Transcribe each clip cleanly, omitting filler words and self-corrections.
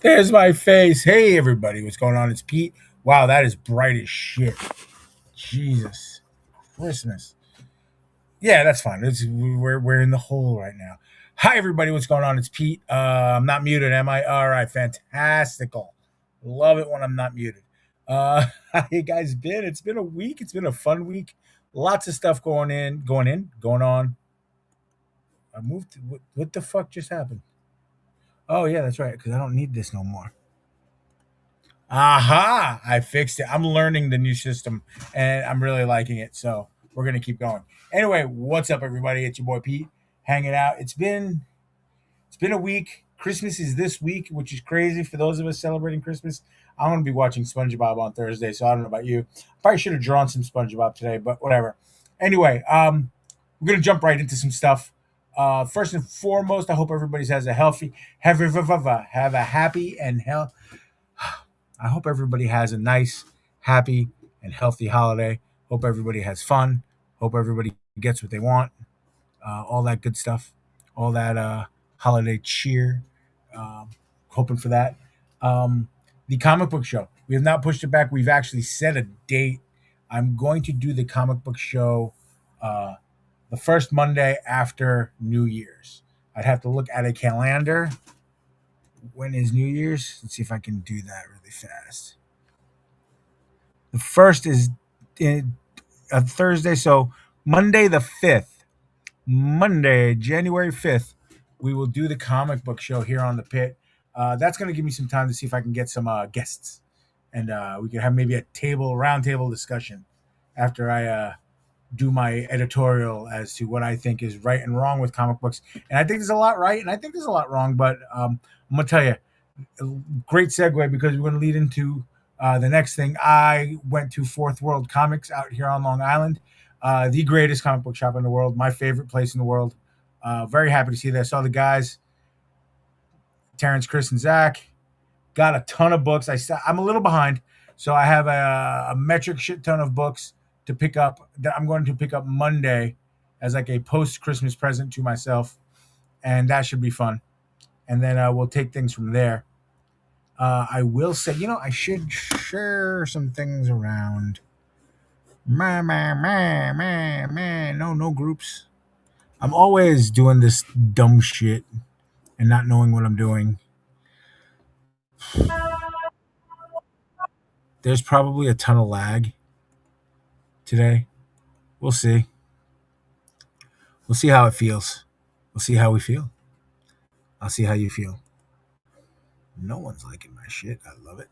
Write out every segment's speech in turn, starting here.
There's my face. Hey, everybody. What's going on? It's Pete. Wow, that is bright as shit. Jesus. Christmas. Yeah, that's fine. We're in the hole right now. Hi, everybody. What's going on? It's Pete. I'm not muted, am I? All right. Fantastical. Love it when I'm not muted. How you guys been? It's been a week. It's been a fun week. Lots of stuff going on. I moved. What the fuck just happened? Oh, yeah, that's right. Because I don't need this no more. Aha! I fixed it. I'm learning the new system and I'm really liking it. So we're gonna keep going. Anyway, what's up, everybody? It's your boy Pete hanging out. It's been a week. Christmas is this week, which is crazy for those of us celebrating Christmas. I'm gonna be watching SpongeBob on Thursday, so I don't know about you. Probably should have drawn some SpongeBob today, but whatever. Anyway, we're gonna jump right into some stuff. First and foremost, I hope everybody has a have a happy and healthy. I hope everybody has a nice, happy, and healthy holiday. Hope everybody has fun. Hope everybody gets what they want. All that good stuff. All that holiday cheer. Hoping for that. The comic book show. We have not pushed it back. We've actually set a date. I'm going to do the comic book show uh, the first Monday after New Year's. I'd have to look at a calendar. When is New Year's? Let's see if I can do that really fast. The first is a Thursday, so Monday the 5th. Monday, January 5th, we will do the comic book show here on the pit. That's going to give me some time to see if I can get some guests. And we could have maybe a round table discussion after I do my editorial as to what I think is right and wrong with comic books. And I think there's a lot right, and I think there's a lot wrong. But I'm gonna tell you, great segue because we're going to lead into the next thing. I went to Fourth World Comics out here on Long Island, the greatest comic book shop in the world, my favorite place in the world. Very happy to see that. I saw the guys, Terrence, Chris, and Zach. Got a ton of books. I'm a little behind, so I have a metric shit ton of books to pick up that I'm going to pick up Monday as like a post Christmas present to myself, and that should be fun. And then we'll take things from there. I will say, I should share some things around. No groups. I'm always doing this dumb shit and not knowing what I'm doing. There's probably a ton of lag today. We'll see. We'll see how it feels. We'll see how we feel. I'll see how you feel. No one's liking my shit. I love it.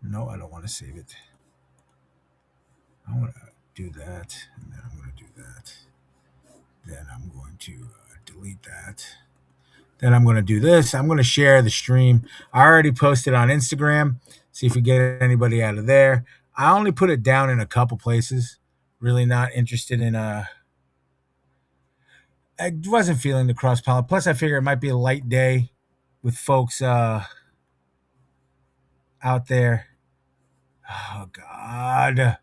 No, I don't want to save it. I want to do that, and then I'm going to do that. Then I'm going to delete that. Then I'm going to do this. I'm going to share the stream. I already posted on Instagram. See if we get anybody out of there. I only put it down in a couple places. Really not interested in I wasn't feeling the cross pollen. Plus, I figure it might be a light day with folks out there. Oh God,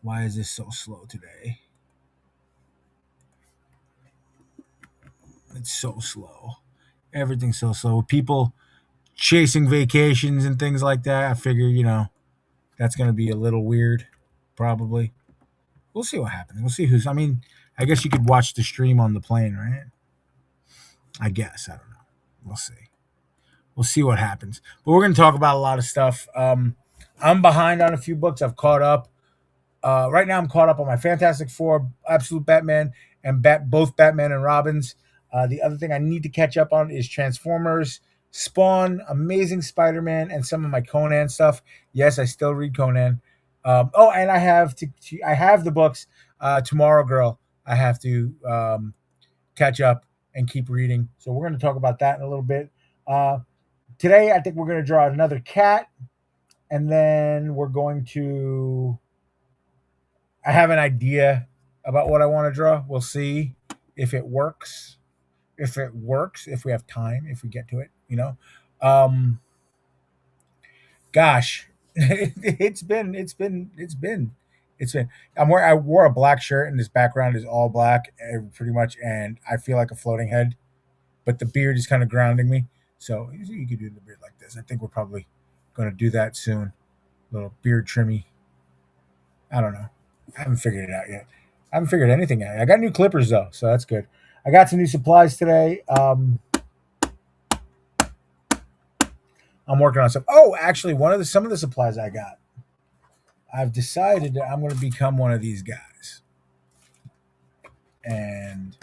why is this so slow today? It's so slow. Everything's so slow. People chasing vacations and things like that. I figure, that's going to be a little weird, probably. We'll see what happens. We'll see who's. I mean, I guess you could watch the stream on the plane, right? I guess. I don't know. We'll see. We'll see what happens. But we're going to talk about a lot of stuff. I'm behind on a few books. I've caught up. Right now, I'm caught up on my Fantastic Four, Absolute Batman, and both Batman and Robins. The other thing I need to catch up on is Transformers, Spawn, Amazing Spider-Man, and some of my Conan stuff. Yes, I still read Conan. And I have the books. Tomorrow Girl, I have to catch up and keep reading. So we're going to talk about that in a little bit. Today, I think we're going to draw another cat, and then we're going to. I have an idea about what I want to draw. We'll see if it works. If we have time, if we get to it. Um, Gosh, it's been. I wore a black shirt, and this background is all black, pretty much, and I feel like a floating head. but the beard is kind of grounding me. So you could do the beard like this. I think we're probably going to do that soon. Little beard trimmy. I don't know. I haven't figured it out yet. I haven't figured anything out. I got new clippers though, so that's good. I got some new supplies today. I'm working on some. Oh, actually, some of the supplies I got, I've decided that I'm going to become one of these guys, and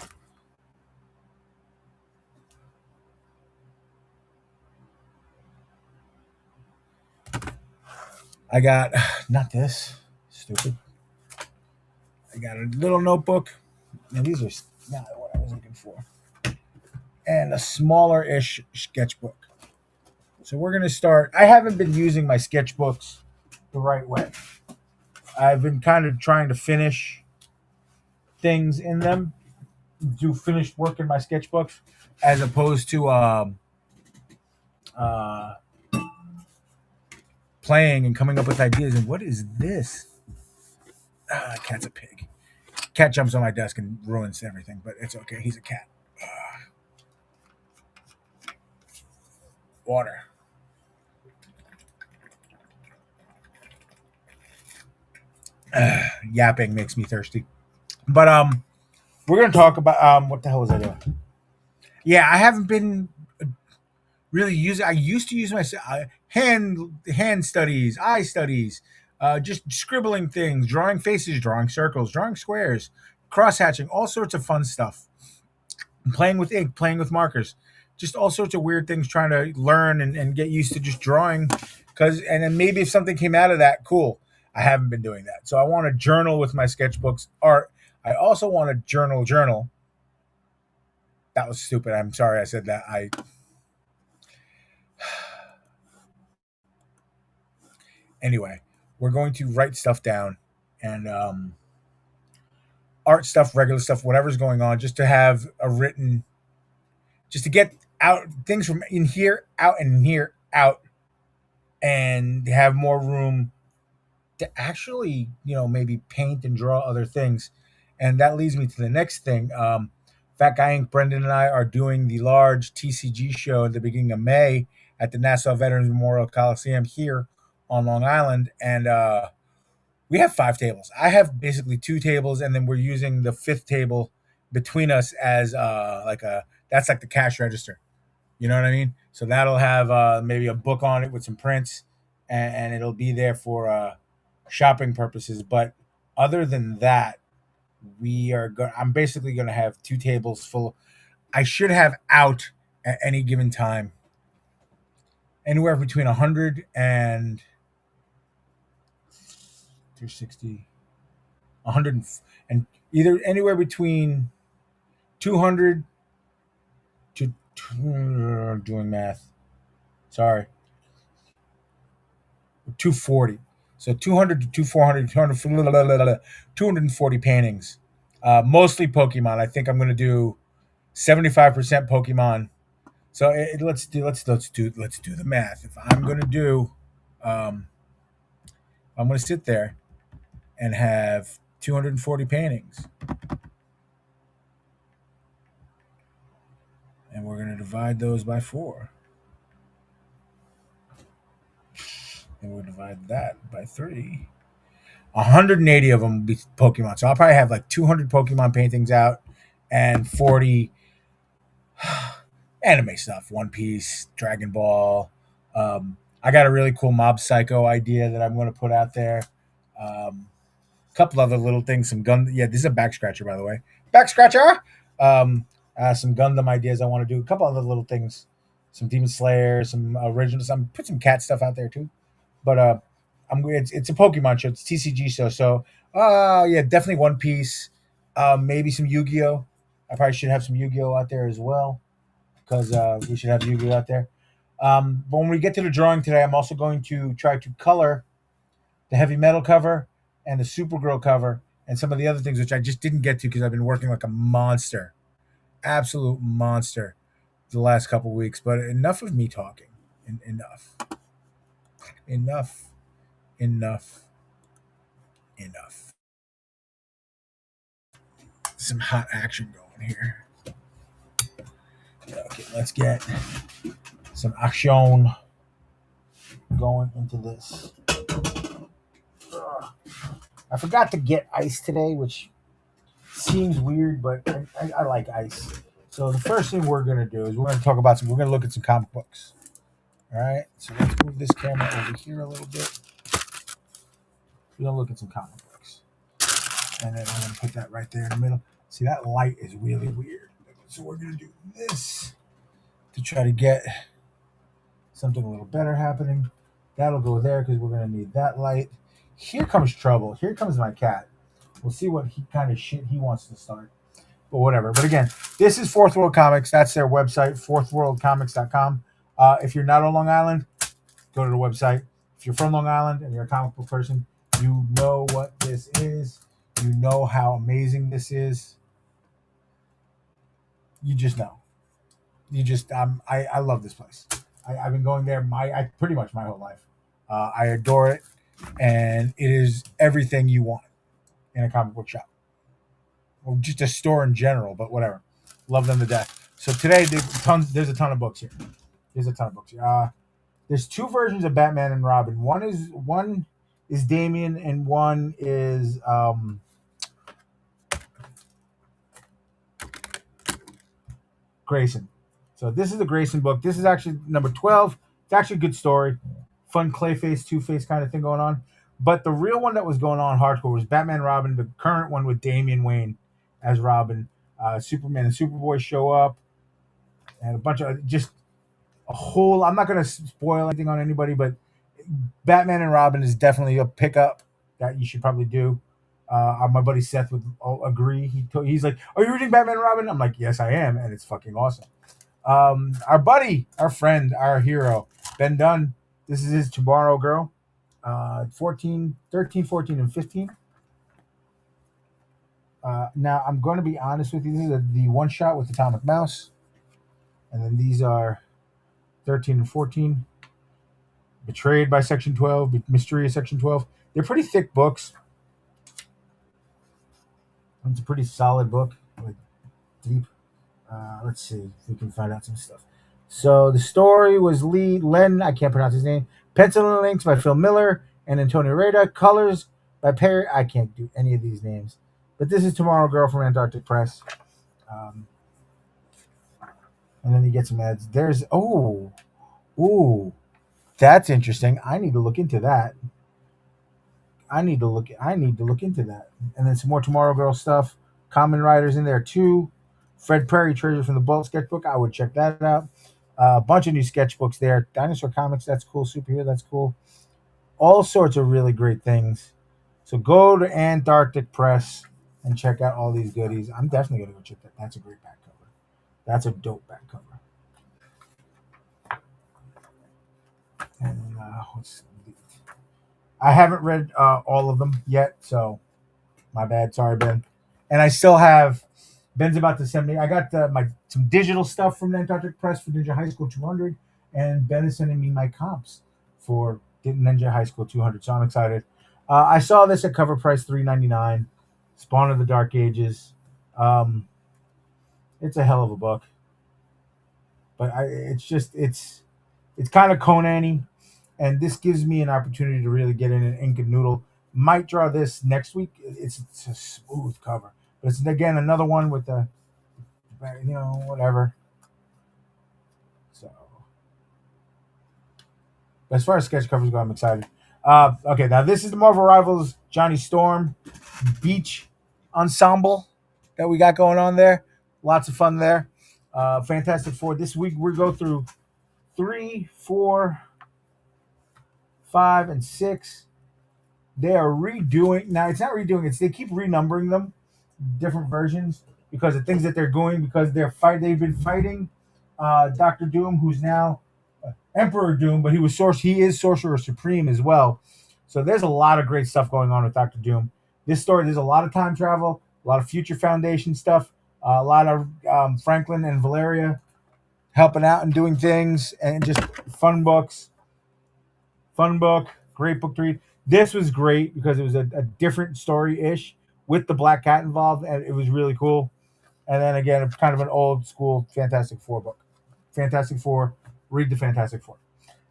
I got not this stupid. I got a little notebook, and these are not what I was looking for, and a smaller-ish sketchbook. So we're going to start. I haven't been using my sketchbooks the right way. I've been kind of trying to finish things in them, do finished work in my sketchbooks, as opposed to uh, playing and coming up with ideas. And what is this? Cat's a pig. Cat jumps on my desk and ruins everything, but it's okay. He's a cat. Water. Yapping makes me thirsty. But we're gonna talk about what the hell was I doing? Yeah, I haven't been really using. I used to use my hand studies, eye studies, just scribbling things, drawing faces, drawing circles, drawing squares, cross hatching, all sorts of fun stuff. Playing with ink, playing with markers, just all sorts of weird things, trying to learn and get used to just drawing. And then maybe if something came out of that, cool. I haven't been doing that, so I want to journal with my sketchbooks art. I also want to journal. That was stupid. I'm sorry I said that. Anyway, we're going to write stuff down and art stuff, regular stuff, whatever's going on, just to have a written, just to get out things from in here out and in here out, and have more room to actually, maybe paint and draw other things. And that leads me to the next thing. Fat Guy Inc. Brendan and I are doing the large TCG show at the beginning of May at the Nassau Veterans Memorial Coliseum here on Long Island. And we have 5 tables. I have basically 2 tables, and then we're using the 5th table between us as that's like the cash register. You know what I mean? So that'll have maybe a book on it with some prints, and it'll be there for shopping purposes. But other than that, I'm basically going to have 2 tables full. I should have out at any given time anywhere between 100 and 260, 100 and either anywhere between 200 to doing math. Sorry, 240. So 200 to 400, 240 paintings. Mostly Pokemon. I think I'm going to do 75% Pokemon. So let's do the math. If I'm going to do, um, I'm going to sit there and have 240 paintings, and we're going to divide those by 4, and we'll divide that by 3. 180 of them will be Pokemon. So I'll probably have like 200 Pokemon paintings out and 40 anime stuff, One Piece, Dragon Ball. I got a really cool Mob Psycho idea that I'm going to put out there. Couple other little things, some gun. Yeah, this is a back scratcher, by the way. Back scratcher. Some Gundam ideas I want to do. A couple other little things, some Demon Slayer, some originals. I'm put some cat stuff out there too. But it's a Pokemon show. It's TCG show. So yeah, definitely One Piece. Maybe some Yu-Gi-Oh. I probably should have some Yu-Gi-Oh out there as well, because we should have Yu-Gi-Oh out there. But when we get to the drawing today, I'm also going to try to color the heavy metal cover and the Supergirl cover and some of the other things, which I just didn't get to because I've been working like a monster, absolute monster, the last couple weeks. But enough of me talking. Enough. Enough. Enough. Enough. Some hot action going here. Okay, let's get some action going into this. I forgot to get ice today, which seems weird, but I like ice. So the first thing we're gonna do is we're gonna talk about some. We're gonna look at some comic books. All right. So let's move this camera over here a little bit. We're gonna look at some comic books, and then I'm gonna put that right there in the middle. See, that light is really weird. So we're gonna do this to try to get something a little better happening. That'll go there because we're gonna need that light. Here comes trouble. Here comes my cat. We'll see what kind of shit he wants to start. But whatever. But again, this is Fourth World Comics. That's their website, fourthworldcomics.com. If you're not on Long Island, go to the website. If you're from Long Island and you're a comic book person, you know what this is. You know how amazing this is. You just know. You just I love this place. I've been going there pretty much my whole life. I adore it, and it is everything you want in a comic book shop, or just a store in general. But whatever, love them to death. So today there's a ton of books here. There's a ton of books here. There's two versions of Batman and Robin. One is Damian, and one is Grayson. So this is the Grayson book. This is actually number 12. It's actually a good story. Fun Clayface, Two-Face kind of thing going on. But the real one that was going on hardcore was Batman Robin, the current one with Damian Wayne as Robin. Superman and Superboy show up. And a bunch of just a whole. I'm not going to spoil anything on anybody, but Batman and Robin is definitely a pickup that you should probably do. My buddy Seth would agree. He's like, "Are you reading Batman and Robin?" I'm like, "Yes, I am," and it's fucking awesome. Our buddy, our friend, our hero, Ben Dunn. This is his Tomorrow Girl. 14, 13, 14, and 15. Now, I'm going to be honest with you. This is the one shot with Atomic Mouse. And then these are 13 and 14. Betrayed by Section 12. Mystery of Section 12. They're pretty thick books. It's a pretty solid book. Like deep. Let's see if we can find out some stuff. So the story was Len, I can't pronounce his name. Pencil and Inks by Phil Miller and Antonio Reda. Colors by Perry. I can't do any of these names. But this is Tomorrow Girl from Antarctic Press. And then you get some ads. There's that's interesting. I need to look into that. I need to look into that. And then some more Tomorrow Girl stuff. Common Riders in there too. Fred Perry Treasure from the Bolt sketchbook. I would check that out. A bunch of new sketchbooks there. Dinosaur Comics, that's cool. Superhero, that's cool. All sorts of really great things. So go to Antarctic Press and check out all these goodies. I'm definitely going to go check that. That's a great back cover. That's a dope back cover. And I haven't read all of them yet, so my bad. Sorry, Ben. And I still have. Ben's about to send me. I got some digital stuff from Antarctic Press for Ninja High School 200, and Ben is sending me my comps for Ninja High School 200. So I'm excited. I saw this at cover price $3.99. Spawn of the Dark Ages. It's a hell of a book, but it's kind of Conan-y, and this gives me an opportunity to really get in an ink and noodle. Might draw this next week. It's a smooth cover. But it's, again, another one with the, whatever. So, as far as sketch covers go, I'm excited. Okay, now this is the Marvel Rivals Johnny Storm Beach Ensemble that we got going on there. Lots of fun there. Fantastic Four. This week we go through 3, 4, 5, and 6. They are redoing. Now, it's not redoing. They keep renumbering them. Different versions because of things that they're doing because they've been fighting Dr. Doom, who's now Emperor Doom, but he is Sorcerer Supreme as well. So there's a lot of great stuff going on with Dr. Doom. This story, there's a lot of time travel, a lot of Future Foundation stuff, a lot of Franklin and Valeria helping out and doing things, and just fun books. Fun book, great book to read. This was great because it was a different story-ish with the Black Cat involved, and it was really cool. and then again, it's kind of an old school Fantastic Four book. Fantastic Four. Read the Fantastic Four.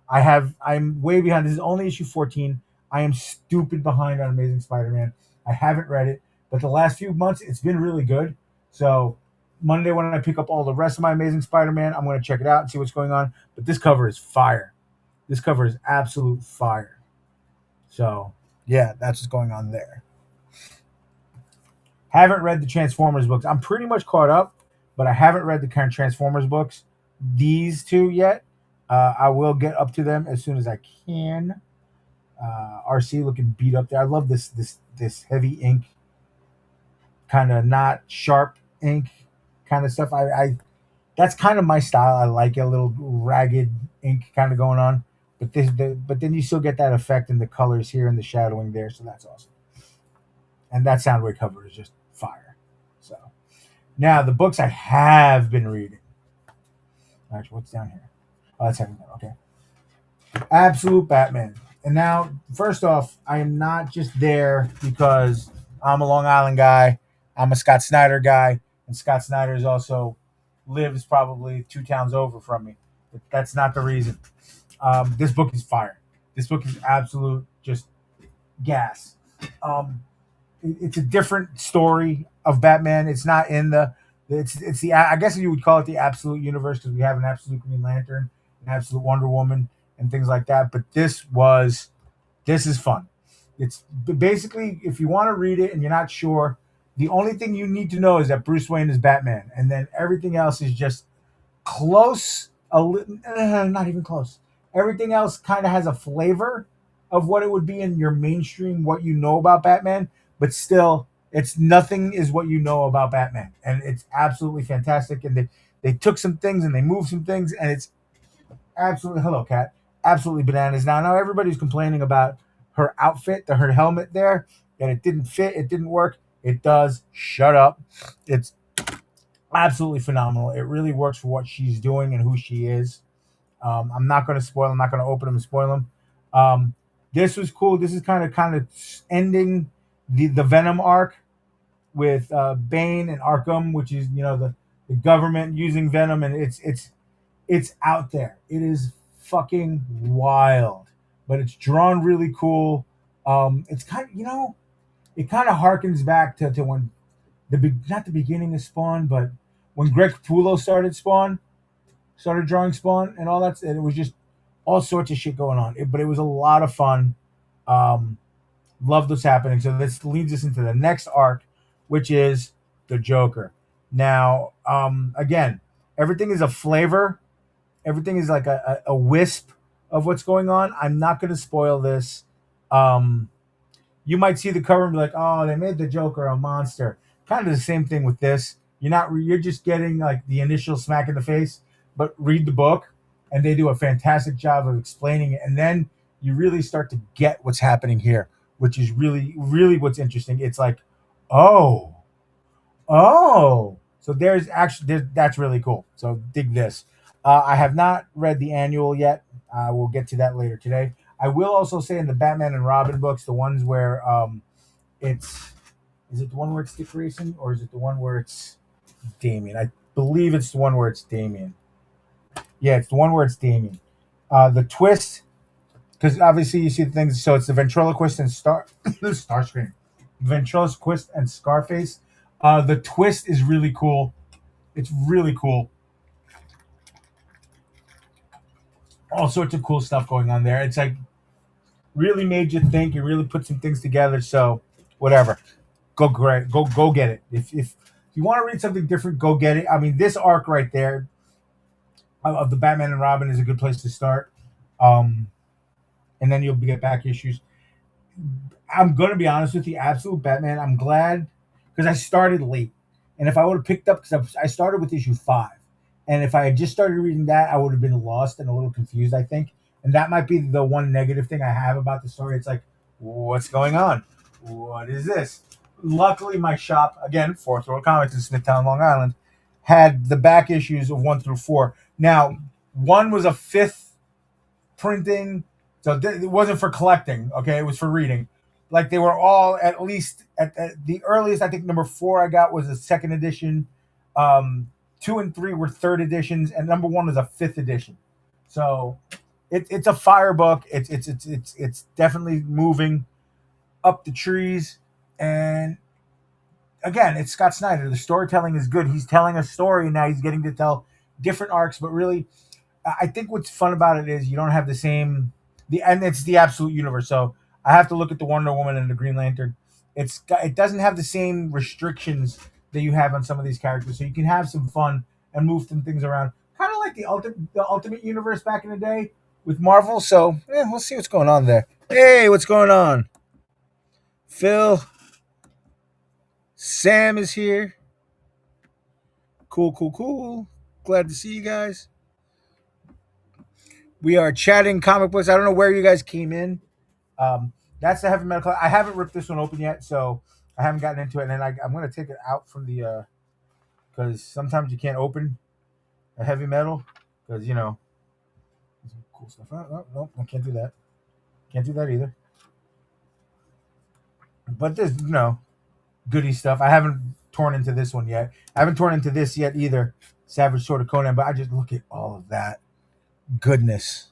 I'm way behind. This is only issue 14. I am stupid behind on Amazing Spider-Man. I haven't read it, but the last few months it's been really good. So Monday when I pick up all the rest of my Amazing Spider-Man, I'm going to check it out and see what's going on. But this cover is fire. This cover is absolute fire. So yeah, that's what's going on there. Haven't read the Transformers books. I'm pretty much caught up, but I haven't read the current Transformers books. These two yet. I will get up to them as soon as I can. RC looking beat up there. I love this heavy ink, kind of not sharp ink kind of stuff. I That's kind of my style. I like a little ragged ink kind of going on, but but then you still get that effect in the colors here and the shadowing there. So that's awesome. And that Soundwave cover is just fire. So now the books I have been reading. Actually, what's down here? Oh, that's having okay. Absolute Batman. And now, first off, I am not just there because I'm a Long Island guy. I'm a Scott Snyder guy, and Scott Snyder is also lives probably 2 towns over from me. But that's not the reason. This book is fire. This book is absolute just gas. It's a different story of Batman. It's not in the it's the I guess you would call it the absolute universe because we have an absolute Green Lantern, an absolute Wonder Woman, and things like that. But this is fun. It's basically if you want to read it and you're not sure, the only thing you need to know is that Bruce Wayne is Batman, and then everything else is just close. Not even close. Everything else kind of has a flavor of what it would be in your mainstream, what you know about Batman, but still, it's nothing is what you know about Batman, and it's absolutely fantastic. And they took some things and they moved some things, and it's absolutely hello cat, absolutely bananas. Now everybody's complaining about her outfit, her helmet there, that it didn't fit, it didn't work. It does. Shut up. It's absolutely phenomenal. It really works for what she's doing and who she is. I'm not going to spoil. I'm not going to open them and spoil them. This was cool. This is kind of ending the Venom arc with Bane and Arkham, which is the government using Venom, and it's out there. It is fucking wild, but it's drawn really cool. It's kind of it kind of harkens back to when not the beginning of Spawn, but when Greg Capullo started drawing Spawn and all that, and it was just all sorts of shit going on. But it was a lot of fun. Um, Loved what's happening. So this leads us into the next arc, which is the Joker. Now, again, everything is a flavor. Everything is like a wisp of what's going on. I'm not going to spoil this. You might see the cover and be like, "Oh, they made the Joker a monster." Kind of the same thing with this. You're just getting like the initial smack in the face, but read the book, and they do a fantastic job of explaining it, and then you really start to get what's happening here, which is really, really what's interesting. It's like, oh, oh, so that's really cool. So dig this. I have not read the annual yet. We'll get to that later today. I will also say in the Batman and Robin books, the ones where it's is it the one where it's Dick Grayson or is it the one where it's Damien? I believe it's the one where it's Damien. Yeah, it's the one where it's Damien. The twist, because obviously you see the things. So it's the ventriloquist and Starscream, ventriloquist and Scarface. The twist is really cool. It's really cool. All sorts of cool stuff going on there. It's like really made you think. You really put some things together. So whatever, go great. Go get it. If you want to read something different, go get it. I mean, this arc right there of the Batman and Robin is a good place to start. Um, and then you'll get back issues. I'm gonna be honest with you, absolute Batman. I'm glad because I started late, and if I would have picked up because I started with issue 5, and if I had just started reading that, I would have been lost and a little confused. I think, and that might be the one negative thing I have about the story. It's like, what's going on? What is this? Luckily, my shop again, Fourth World Comics in Smithtown, Long Island, had the back issues of 1 through 4. Now, one was a fifth printing, so it wasn't for collecting. Okay, it was for reading. Like they were all at least at the earliest. I think number 4 I got was a second edition. Two and three were third editions, and number one was a fifth edition. So it's a fire book. It's definitely moving up the trees. And again, it's Scott Snyder. The storytelling is good. He's telling a story, and now he's getting to tell different arcs. But really, I think what's fun about it is you don't have the same and it's the absolute universe. So I have to look at the Wonder Woman and the Green Lantern. It doesn't have the same restrictions that you have on some of these characters, so you can have some fun and move some things around, kind of like the Ultimate Universe back in the day with Marvel. So we'll see what's going on there. Hey, what's going on? Phil, Sam is here. Cool, cool, cool. Glad to see you guys. We are chatting comic books. I don't know where you guys came in. That's the heavy metal. I haven't ripped this one open yet, so I haven't gotten into it. And then I'm going to take it out from the because sometimes you can't open a heavy metal because there's some cool stuff. Oh, no, I can't do that. Can't do that either. But there's goody stuff. I haven't torn into this one yet. I haven't torn into this yet either. Savage Sword of Conan. But I just look at all of that goodness.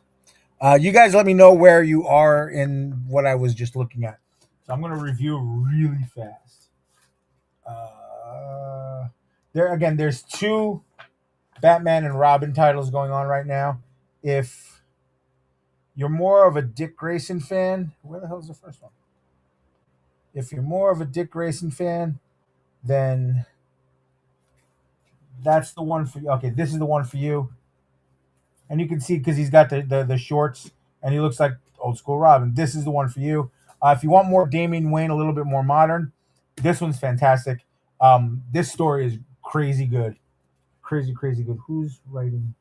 You guys let me know where you are in what I was just looking at. So I'm going to review really fast. There's two Batman and Robin titles going on right now. If you're more of a Dick Grayson fan, where the hell is the first one? If you're more of a Dick Grayson fan, then that's the one for you. Okay, this is the one for you. And you can see because he's got the shorts and he looks like old school Robin. This is the one for you. If you want more Damian Wayne, a little bit more modern, this one's fantastic. This story is crazy good. Crazy, crazy good. Who's writing?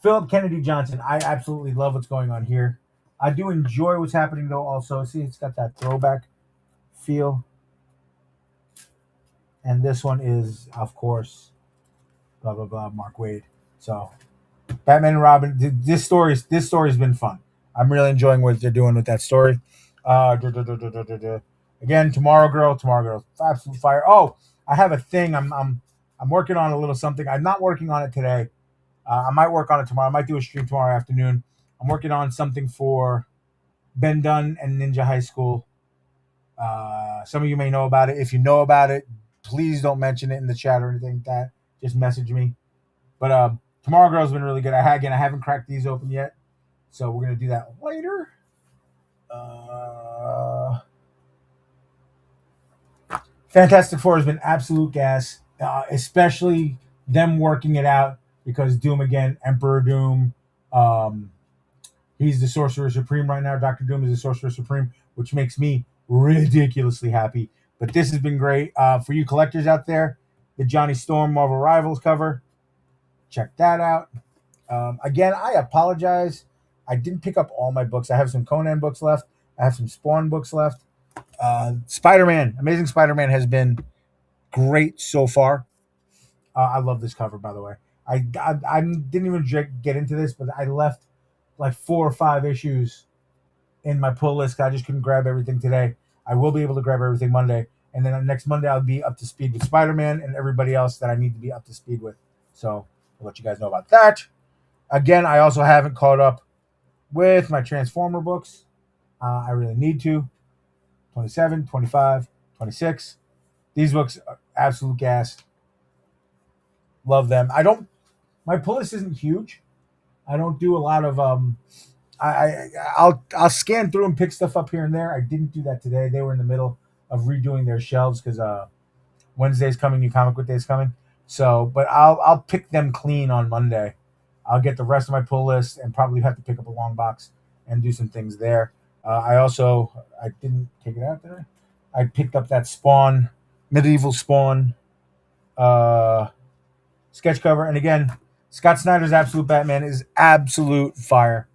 Philip Kennedy Johnson. I absolutely love what's going on here. I do enjoy what's happening though also. See, it's got that throwback feel. And this one is, of course, blah, blah, blah, Mark Waid. So Batman and Robin. This story's been fun. I'm really enjoying what they're doing with that story. Again, Tomorrow Girl, absolute fire. Oh, I have a thing. I'm working on a little something. I'm not working on it today. I might work on it tomorrow. I might do a stream tomorrow afternoon. I'm working on something for Ben Dunn and Ninja High School. Some of you may know about it. If you know about it, please don't mention it in the chat or anything like that. Just message me. But Tomorrow Girl's been really good. I haven't cracked these open yet, so we're gonna do that later. Fantastic Four has been absolute gas, especially them working it out because Doom again, Emperor Doom. He's the Sorcerer Supreme right now. Doctor Doom is the Sorcerer Supreme, which makes me ridiculously happy. But this has been great for you collectors out there. The Johnny Storm Marvel Rivals cover. Check that out. Again, I apologize. I didn't pick up all my books. I have some Conan books left. I have some Spawn books left. Spider-Man, Amazing Spider-Man has been great so far. I love this cover, by the way. I didn't even get into this, but I left like 4 or 5 issues in my pull list. I just couldn't grab everything today. I will be able to grab everything Monday. And then next Monday, I'll be up to speed with Spider-Man and everybody else that I need to be up to speed with. So I'll let you guys know about that. Again, I also haven't caught up with my Transformer books. I really need to. 27, 25, 26. These books are absolute gas. Love them. My pull list isn't huge. I don't do a lot of I'll scan through and pick stuff up here and there. I didn't do that today. They were in the middle of redoing their shelves because Wednesday's coming, New Comic Book Day's coming. So, but I'll pick them clean on Monday. I'll get the rest of my pull list and probably have to pick up a long box and do some things there. I didn't take it out there. I picked up that Spawn, Medieval Spawn sketch cover. And again, Scott Snyder's Absolute Batman is absolute fire.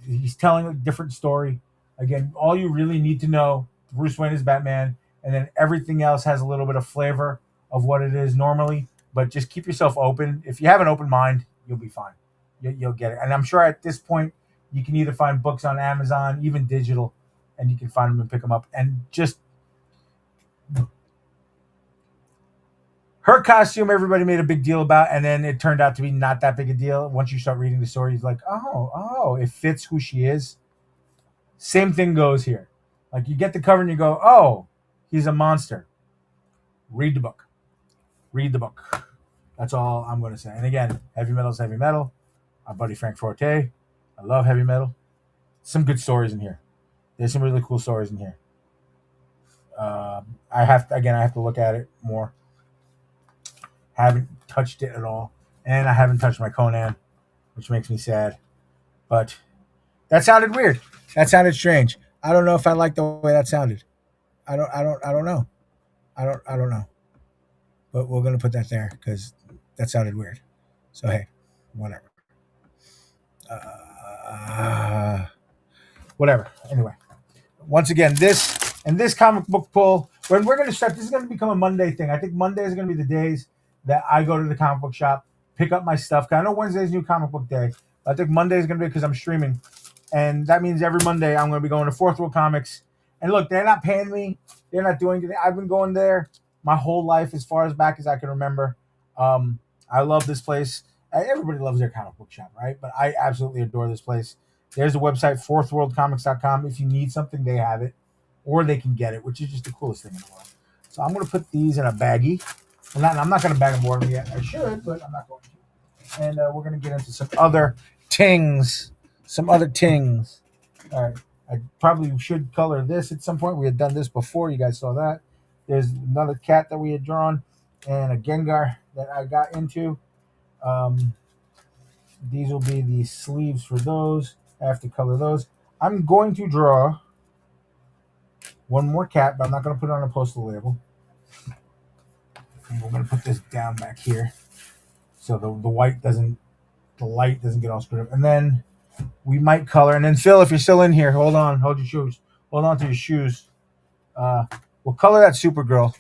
He's telling a different story. Again, all you really need to know, Bruce Wayne is Batman, and then everything else has a little bit of flavor of what it is normally. But just keep yourself open. If you have an open mind, you'll be fine. You'll get it. And I'm sure at this point, you can either find books on Amazon, even digital, and you can find them and pick them up. And just her costume, everybody made a big deal about, and then it turned out to be not that big a deal. Once you start reading the story, it's like, oh, it fits who she is. Same thing goes here. Like you get the cover and you go, oh, he's a monster. Read the book. Read the book. That's all I'm going to say. And again, heavy metal is heavy metal. My buddy Frank Forte. I love heavy metal. Some good stories in here. There's some really cool stories in here. I have to look at it more. Haven't touched it at all, and I haven't touched my Conan, which makes me sad. But that sounded weird. That sounded strange. I don't know if I like the way that sounded. I don't know. I don't know. But we're gonna put that there because that sounded weird. So hey, whatever. Uh, whatever. Anyway, once again, this comic book pull. When we're gonna start, this is gonna become a Monday thing. I think Monday is gonna be the days that I go to the comic book shop, pick up my stuff. 'Cause I know Wednesday's new comic book day. But I think Monday is gonna be because I'm streaming, and that means every Monday I'm gonna be going to Fourth World Comics. And look, they're not paying me. They're not doing anything. I've been going there my whole life, as far as back as I can remember. I love this place. Everybody loves their comic book shop, right? But I absolutely adore this place. There's a website, fourthworldcomics.com. If you need something, they have it, or they can get it, which is just the coolest thing in the world. So I'm going to put these in a baggie. I'm not going to bag them more yet. I should, but I'm not going to. And we're going to get into some other tings. Some other tings. All right. I probably should color this at some point. We had done this before. You guys saw that. There's another cat that we had drawn and a Gengar that I got into. Um, these will be the sleeves for those. I have to color those. I'm going to draw one more cat, but I'm not going to put it on a postal label. And we're going to put this down back here so the light doesn't get all screwed up. And then we might color. And then Phil, if you're still in here, hold on, hold your shoes, hold on to your shoes. We'll color that Supergirl.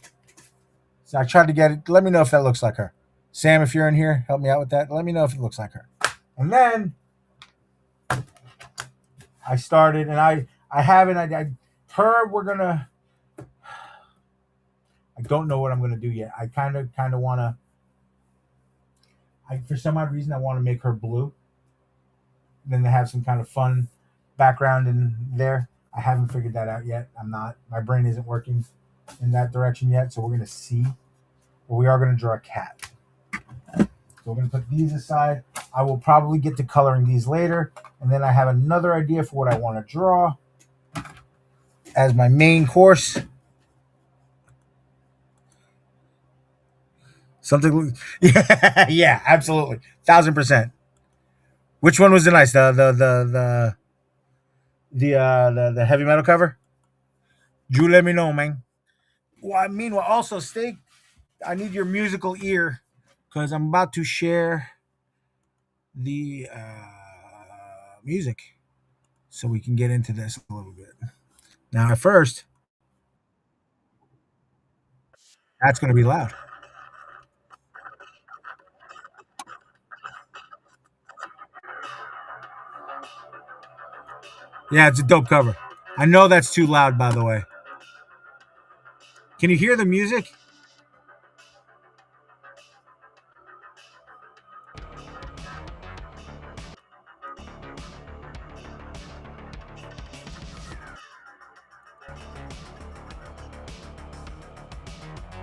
So I tried to get it. Let me know if that looks like her. Sam, if you're in here, help me out with that. Let me know if it looks like her. And then I started, and I haven't. We're gonna. I don't know what I'm gonna do yet. I kind of want to. For some odd reason, I want to make her blue. Then they have some kind of fun background in there. I haven't figured that out yet. I'm not. My brain isn't working in that direction yet. So we're gonna see. But we are gonna draw a cat. So we're gonna put these aside. I will probably get to coloring these later, and then I have another idea for what I want to draw as my main course. Something, yeah, absolutely, 1,000%. Which one was the nice? The heavy metal cover. You let me know, man. Well, I mean, well, also stay. I need your musical ear because I'm about to share the music, so we can get into this a little bit. Now, at first, that's going to be loud. Yeah, it's a dope cover. I know that's too loud, by the way. Can you hear the music?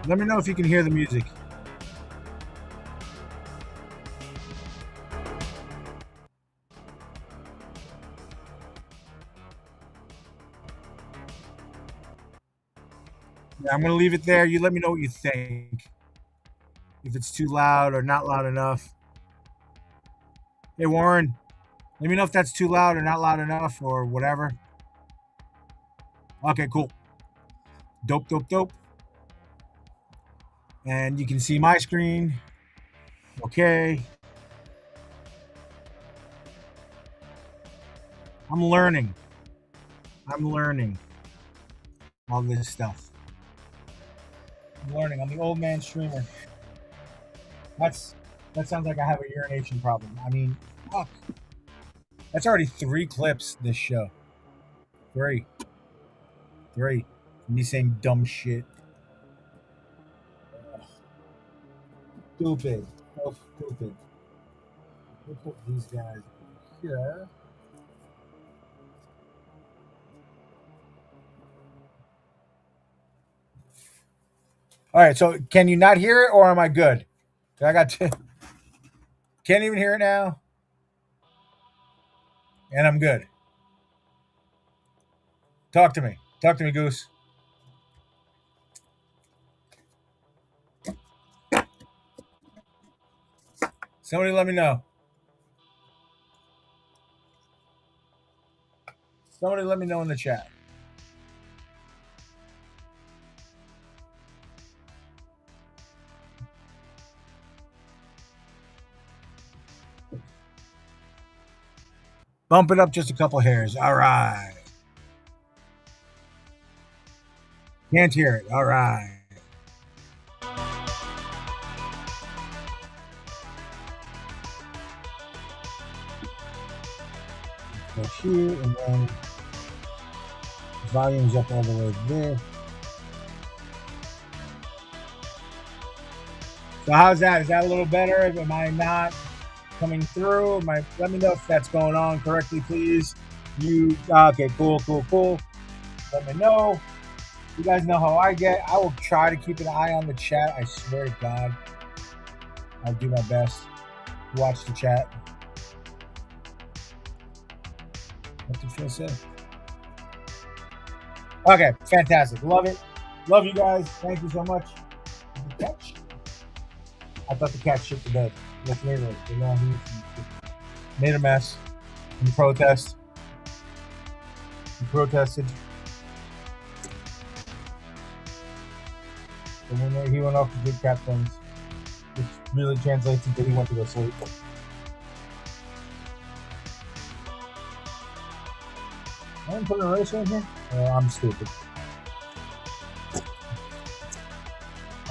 Let me know if you can hear the music. Yeah, I'm going to leave it there. You let me know what you think. If it's too loud or not loud enough. Hey, Warren, let me know if that's too loud or not loud enough or whatever. Okay, cool. Dope, dope, dope. And you can see my screen. Okay. I'm learning. I'm learning all this stuff. I'm learning. I'm the old man streamer. That's that sounds like I have a urination problem. I mean, fuck. That's already 3 clips this show. Three. Three. Me saying dumb shit. stupid. So stupid. Let me put these guys here. All right. So can you not hear it, or am I good? I got to, can't even hear it now, and I'm good. Talk to me. Talk to me, Goose. Somebody let me know. Somebody let me know in the chat. Bump it up just a couple hairs. All right. Can't hear it. All right. Go here, and then volume's up all the way there. So how's that? Is that a little better? Am I not coming through? Let me know if that's going on correctly, please. Okay? Cool. Let me know. You guys know how I get. I will try to keep an eye on the chat. I swear to God, I'll do my best to watch the chat. What did Phil say? Okay, fantastic. Love it. Love you guys. Thank you so much. Did the catch? I thought the cat shit the bed. Let's name it. You know, he made a mess in protest. He protested. And when he went off to do cat things, which really translates into he went to go sleep. I didn't put an eraser in here. I'm stupid.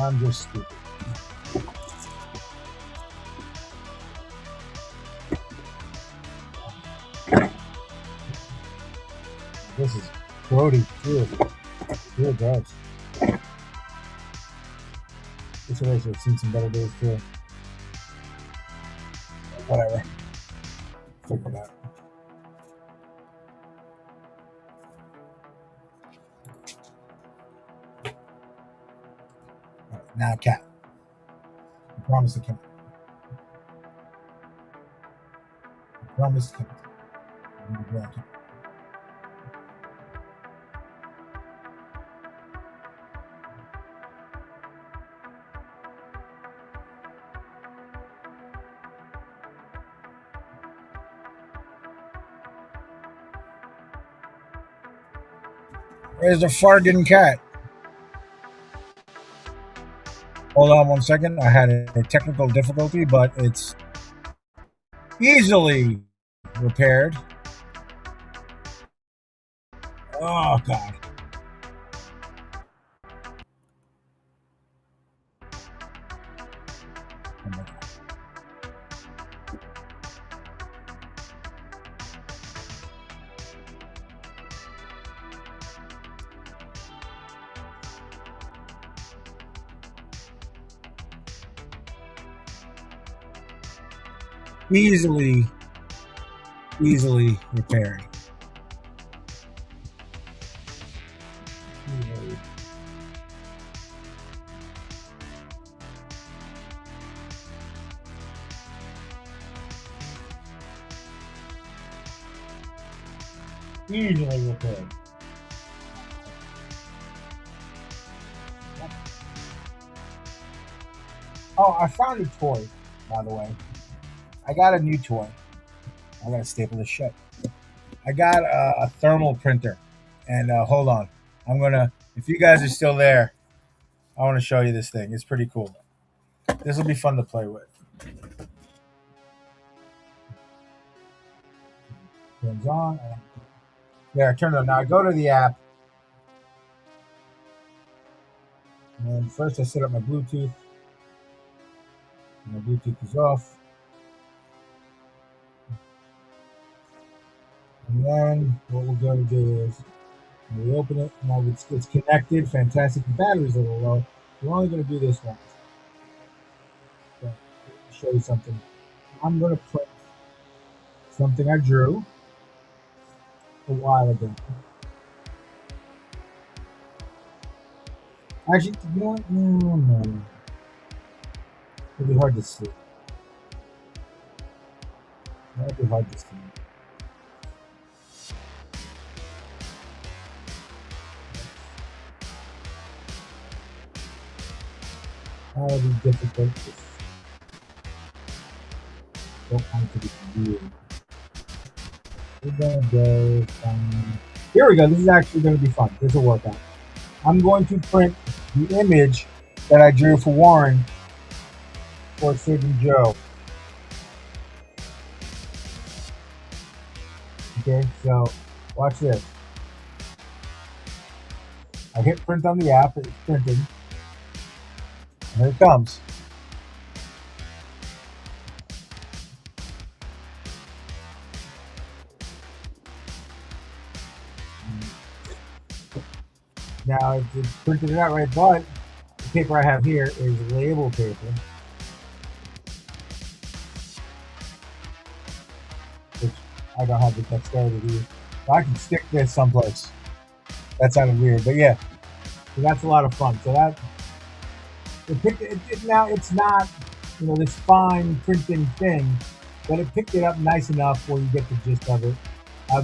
I'm just stupid. This is grody. Real gross. This eraser has seen some better days too. Whatever. Figure it out. Right, now cat. I promise the cat. I promise the cat. I'm gonna grab it. Where's the farting cat? Hold on 1 second. I had a technical difficulty, but it's easily repaired. Oh, God. Oh, my God. Easily repaired. Easily repaired. Oh, I found a toy, by the way. I got a new toy. I gotta staple this shut. I got a thermal printer, and hold on. I'm gonna. If you guys are still there, I want to show you this thing. It's pretty cool. This will be fun to play with. Turns on. There, I turned it on. Now I go to the app, and first I set up my Bluetooth. My Bluetooth is off. And then what we're going to do is we open it. Now it's connected. Fantastic. The battery's a little low. We're only going to do this once. show you something. I'm gonna print something I drew a while ago. Actually, you know what? No, no. It'll be hard to see. That'll be hard to see. That'll be difficult. Don't want to be weird. We're gonna go. Here we go. This is actually gonna be fun. This will work out. I'm going to print the image that I drew for Warren for Surgeon Joe. Okay, so watch this. I hit print on the app, it's printing. And here it comes. Now it's printed it out right, but the paper I have here is label paper, which I don't have the dexterity to use. So I can stick this someplace. That sounded weird, but yeah, so that's a lot of fun. So that now it's not, you know, this fine printing thing, but it picked it up nice enough where you get the gist of it.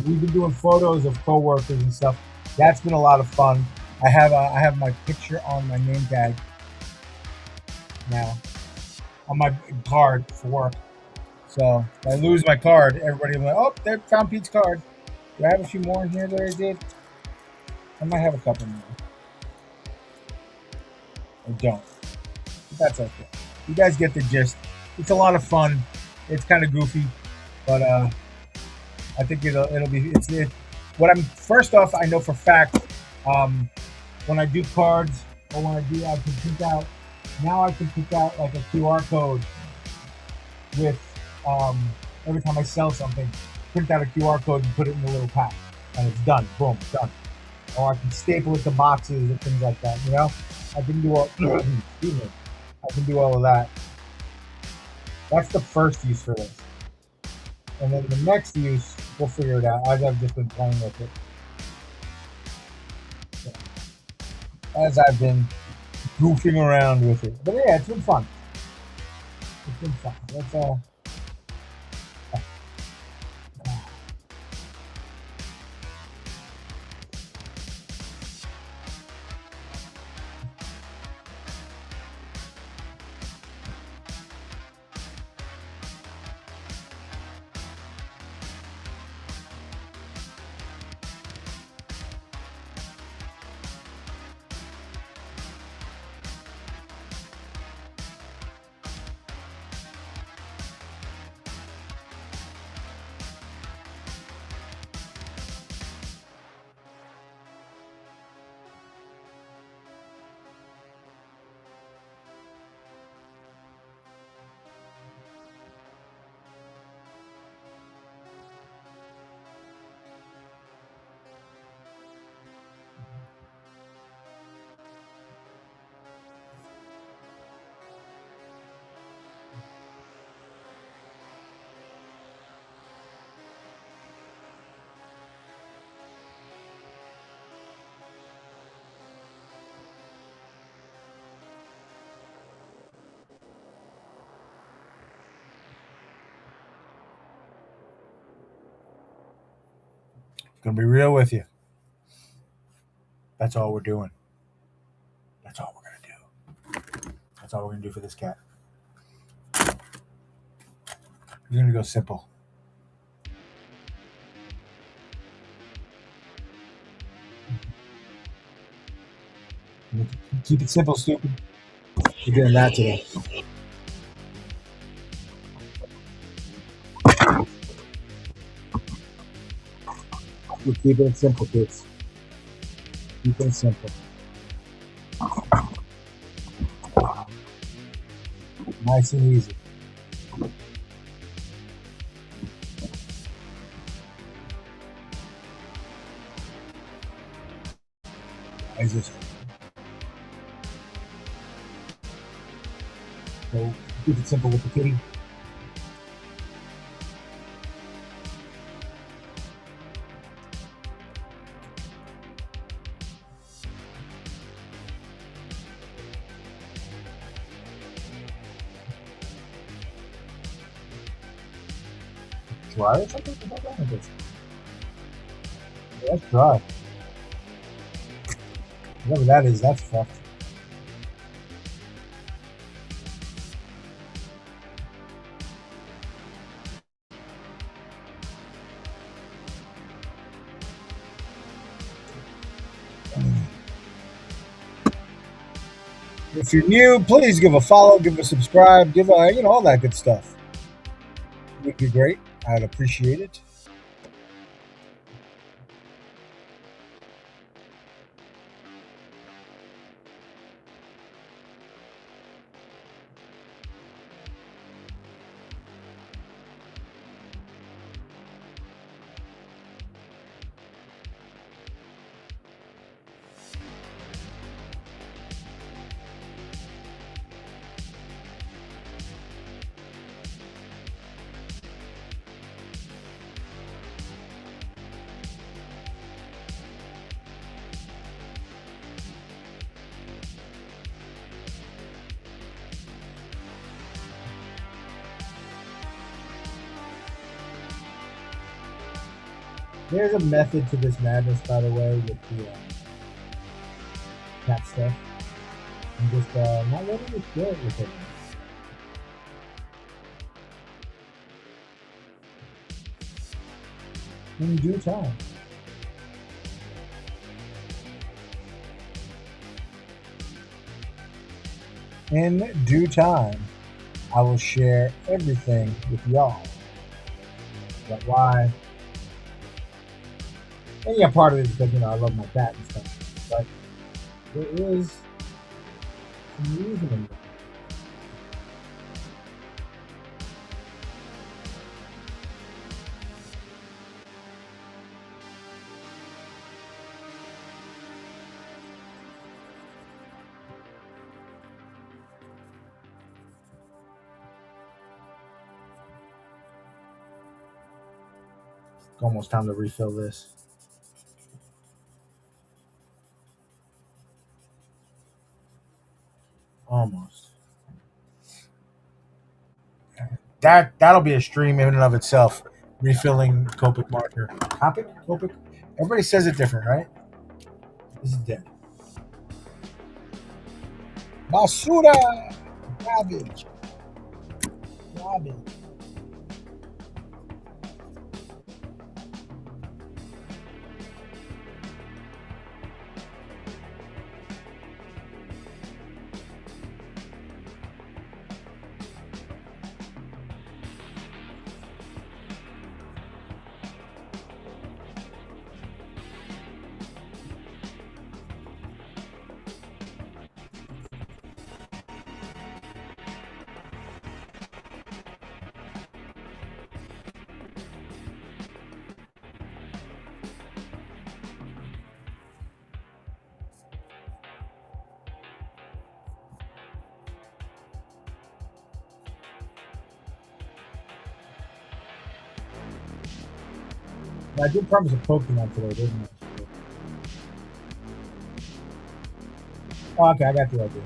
We've been doing photos of coworkers and stuff. That's been a lot of fun. I have my picture on my name tag now on my card for work. So if I lose my card, everybody will be like, oh, they found Pete's card. Do I have a few more in here that I did? I might have a couple more. I don't. But that's okay. You guys get the gist. It's a lot of fun. It's kind of goofy, but I think it'll be what I'm first off. I know for fact when I do cards or when I can print out. Now I can print out like a QR code with every time I sell something, print out a QR code and put it in a little pack, and it's done. Boom, done. Or I can staple it to boxes and things like that. You know, I can do all. Excuse me. I can do all of that. That's the first use for this. And then the next use, we'll figure it out. I've just been playing with it. So, as I've been goofing around with it. But yeah, it's been fun. It's been fun. Let's gonna be real with you. That's all we're doing. That's all we're gonna do. That's all we're gonna do for this cat. We're gonna go simple. Keep it simple, stupid. You're doing that today. We're keeping it simple, kids. Keep it simple. Nice and easy. Is this? So Keep it simple with the kitty. Dry or something? What's wrong with this? Yeah, that's dry. Whatever that is, that's fucked. If you're new, please give a follow, give a subscribe, give a all that good stuff. Would be great. I'd appreciate it. There's a method to this madness, by the way, with the cat stuff. I'm just not letting it get with it. In due time. In due time, I will share everything with y'all. But why? And yeah, part of it is because I love my cat and stuff. But there is some reasoning. It's almost time to refill this. Almost. That'll be a stream in and of itself. Refilling Copic marker. Copic? Everybody says it different, right? This is dead. Basura! Garbage. Garbage. I did promise a Pokemon today, didn't I? Oh, okay, I got the idea.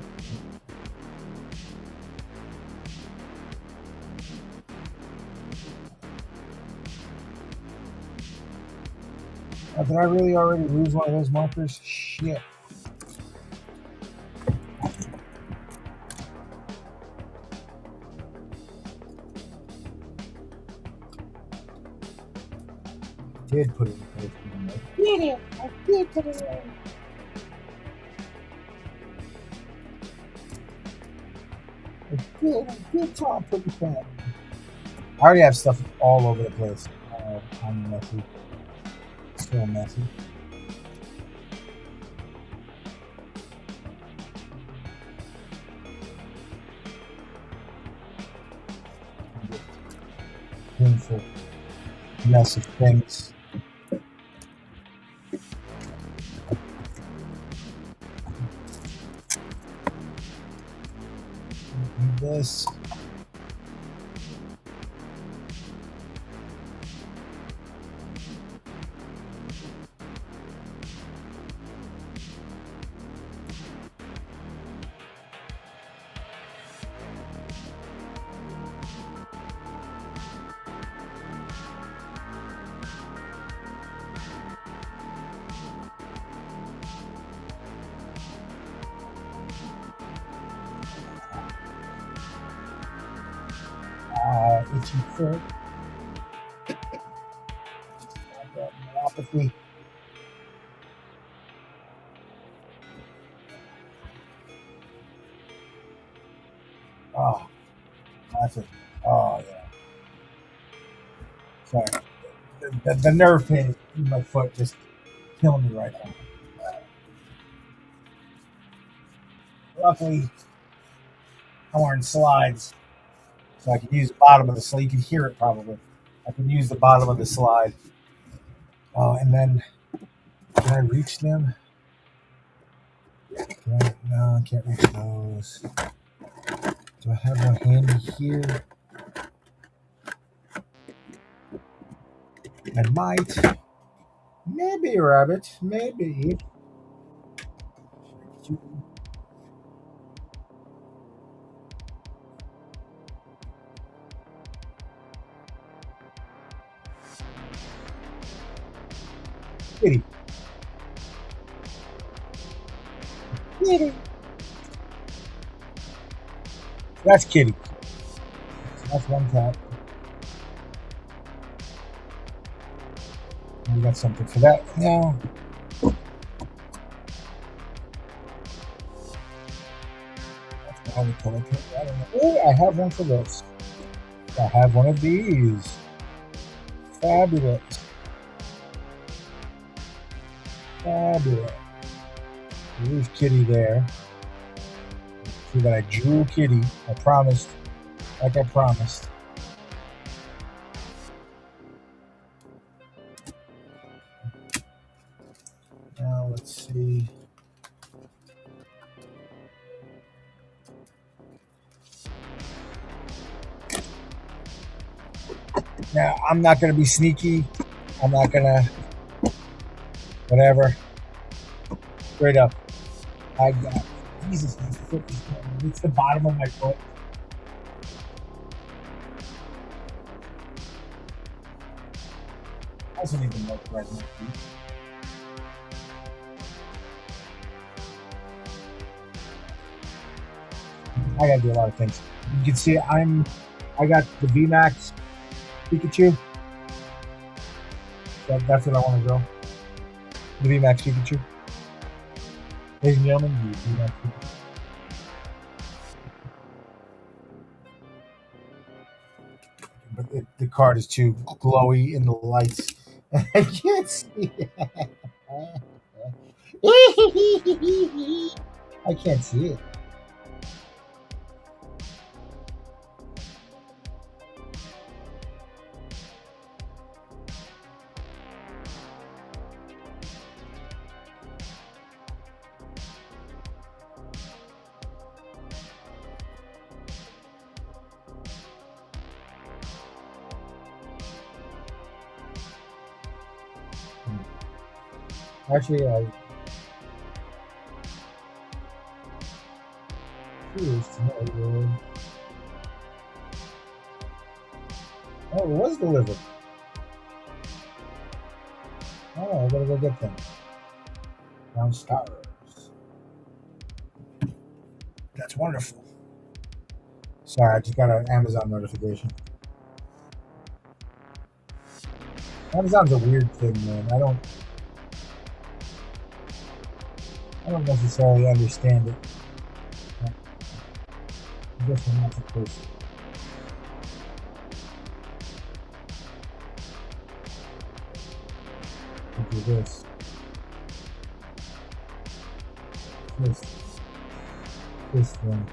Did I really already lose one of those markers? Shit. Did put it in Pokemon. I did it. I did put it in. I did talk pretty fast. I already have stuff all over the place. I'm messy. Still messy. Painful mess of things. This. itchy foot. I got neuropathy. Oh, that's it. Oh, yeah. Sorry. The nerve pain in my foot just killing me right now. Luckily, I'm wearing slides, so I can use the bottom of the slide. You can hear it probably. I can use the bottom of the slide. Oh, and then can I reach them? No, I can't reach those. Do I have one handy here? I might. Maybe, rabbit. Maybe. Kitty. Kitty. That's Kitty. So that's one cat. We got something for that now. That's my color. I don't know. Oh, I have one for this. I have one of these. Fabulous. Fabulous. There's Kitty there. See that I drew Kitty. I promised. Like I promised. Now let's see. Now I'm not gonna be sneaky. I'm not gonna whatever. Straight up. I got Jesus, my foot is going. It's the bottom of my foot. I also need to moisturize my feet. I gotta do a lot of things. You can see I got the VMAX Pikachu. That's what I want to go. The VMAX Pikachu. Ladies and gentlemen, the VMAX Pikachu. But the card is too glowy in the lights. I can't see it. I can't see it. Actually, I curious to know. Oh, it was delivered. Oh, I gotta go get them. Brown stars. That's wonderful. Sorry, I just got an Amazon notification. Amazon's a weird thing, man. I don't necessarily understand it. I guess I'm not supposed to. Do this. This one.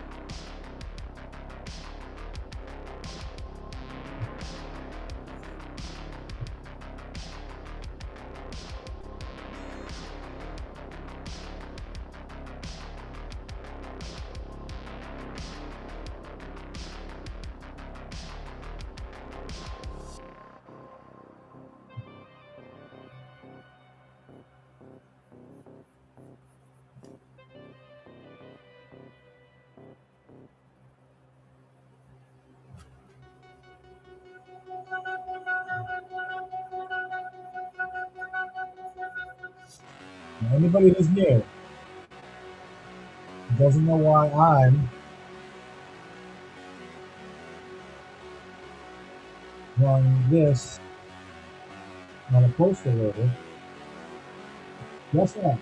Anybody who's new doesn't know why I'm run this on a poster loader. Guess what?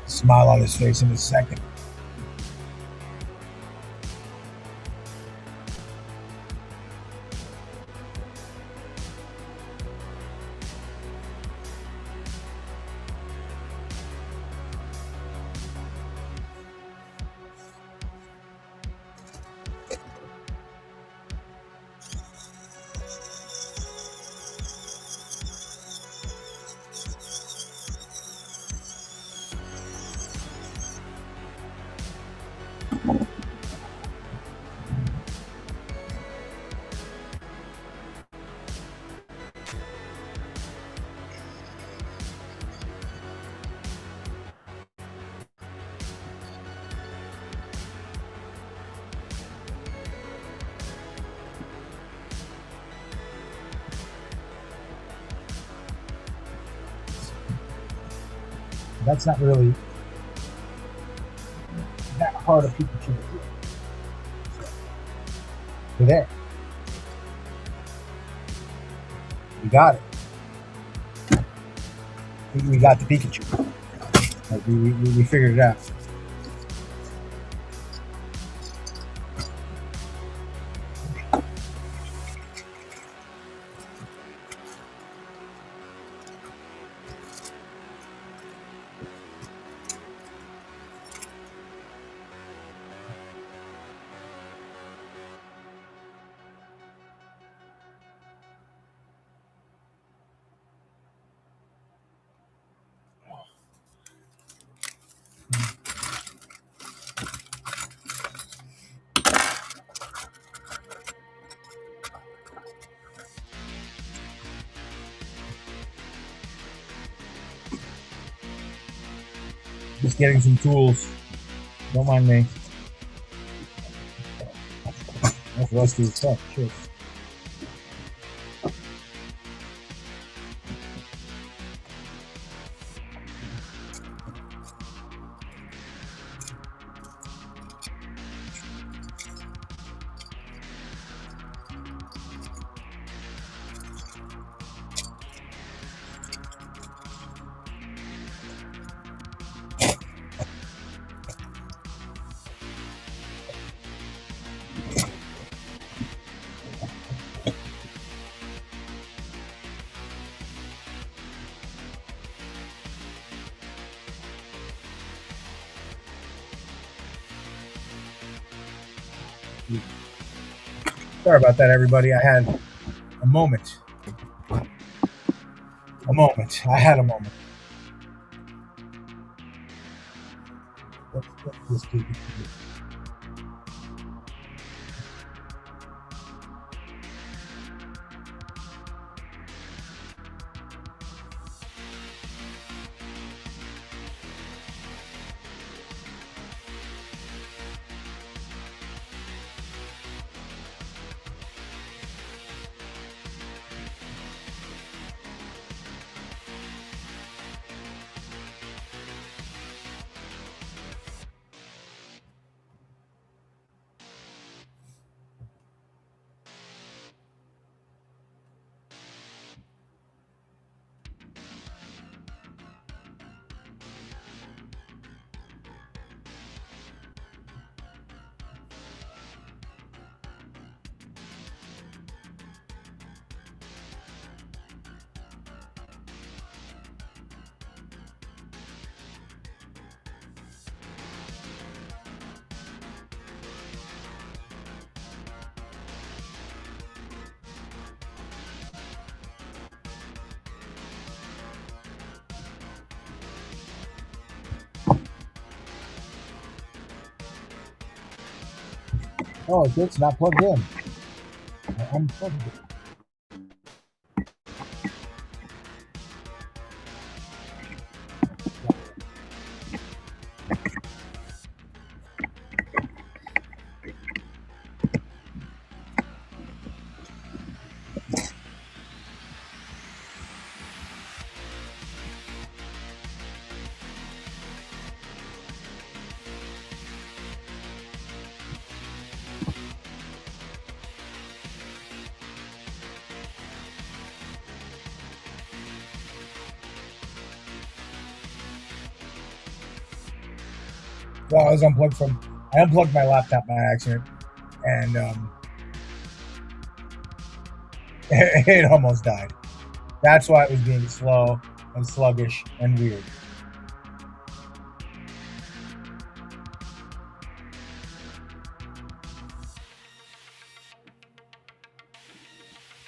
Smile on his face in a second. That's not really that hard of Pikachu to do. We're there. We got it. We got the Pikachu. Like we figured it out. Just getting some tools. Don't mind me. That's rusty as fuck. Shit. Sorry about that, everybody. I had a moment. A moment. I had a moment. Let's keep it. Oh, it's not plugged in. I unplugged it. Well, I was unplugged from. I unplugged my laptop by accident, and it almost died. That's why it was being slow and sluggish and weird.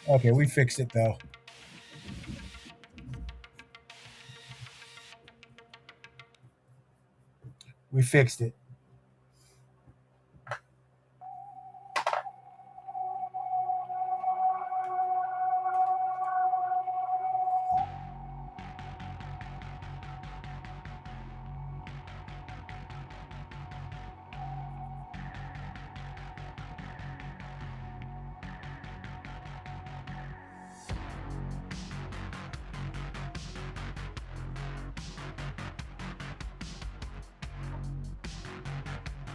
Okay, we fixed it though. We fixed it.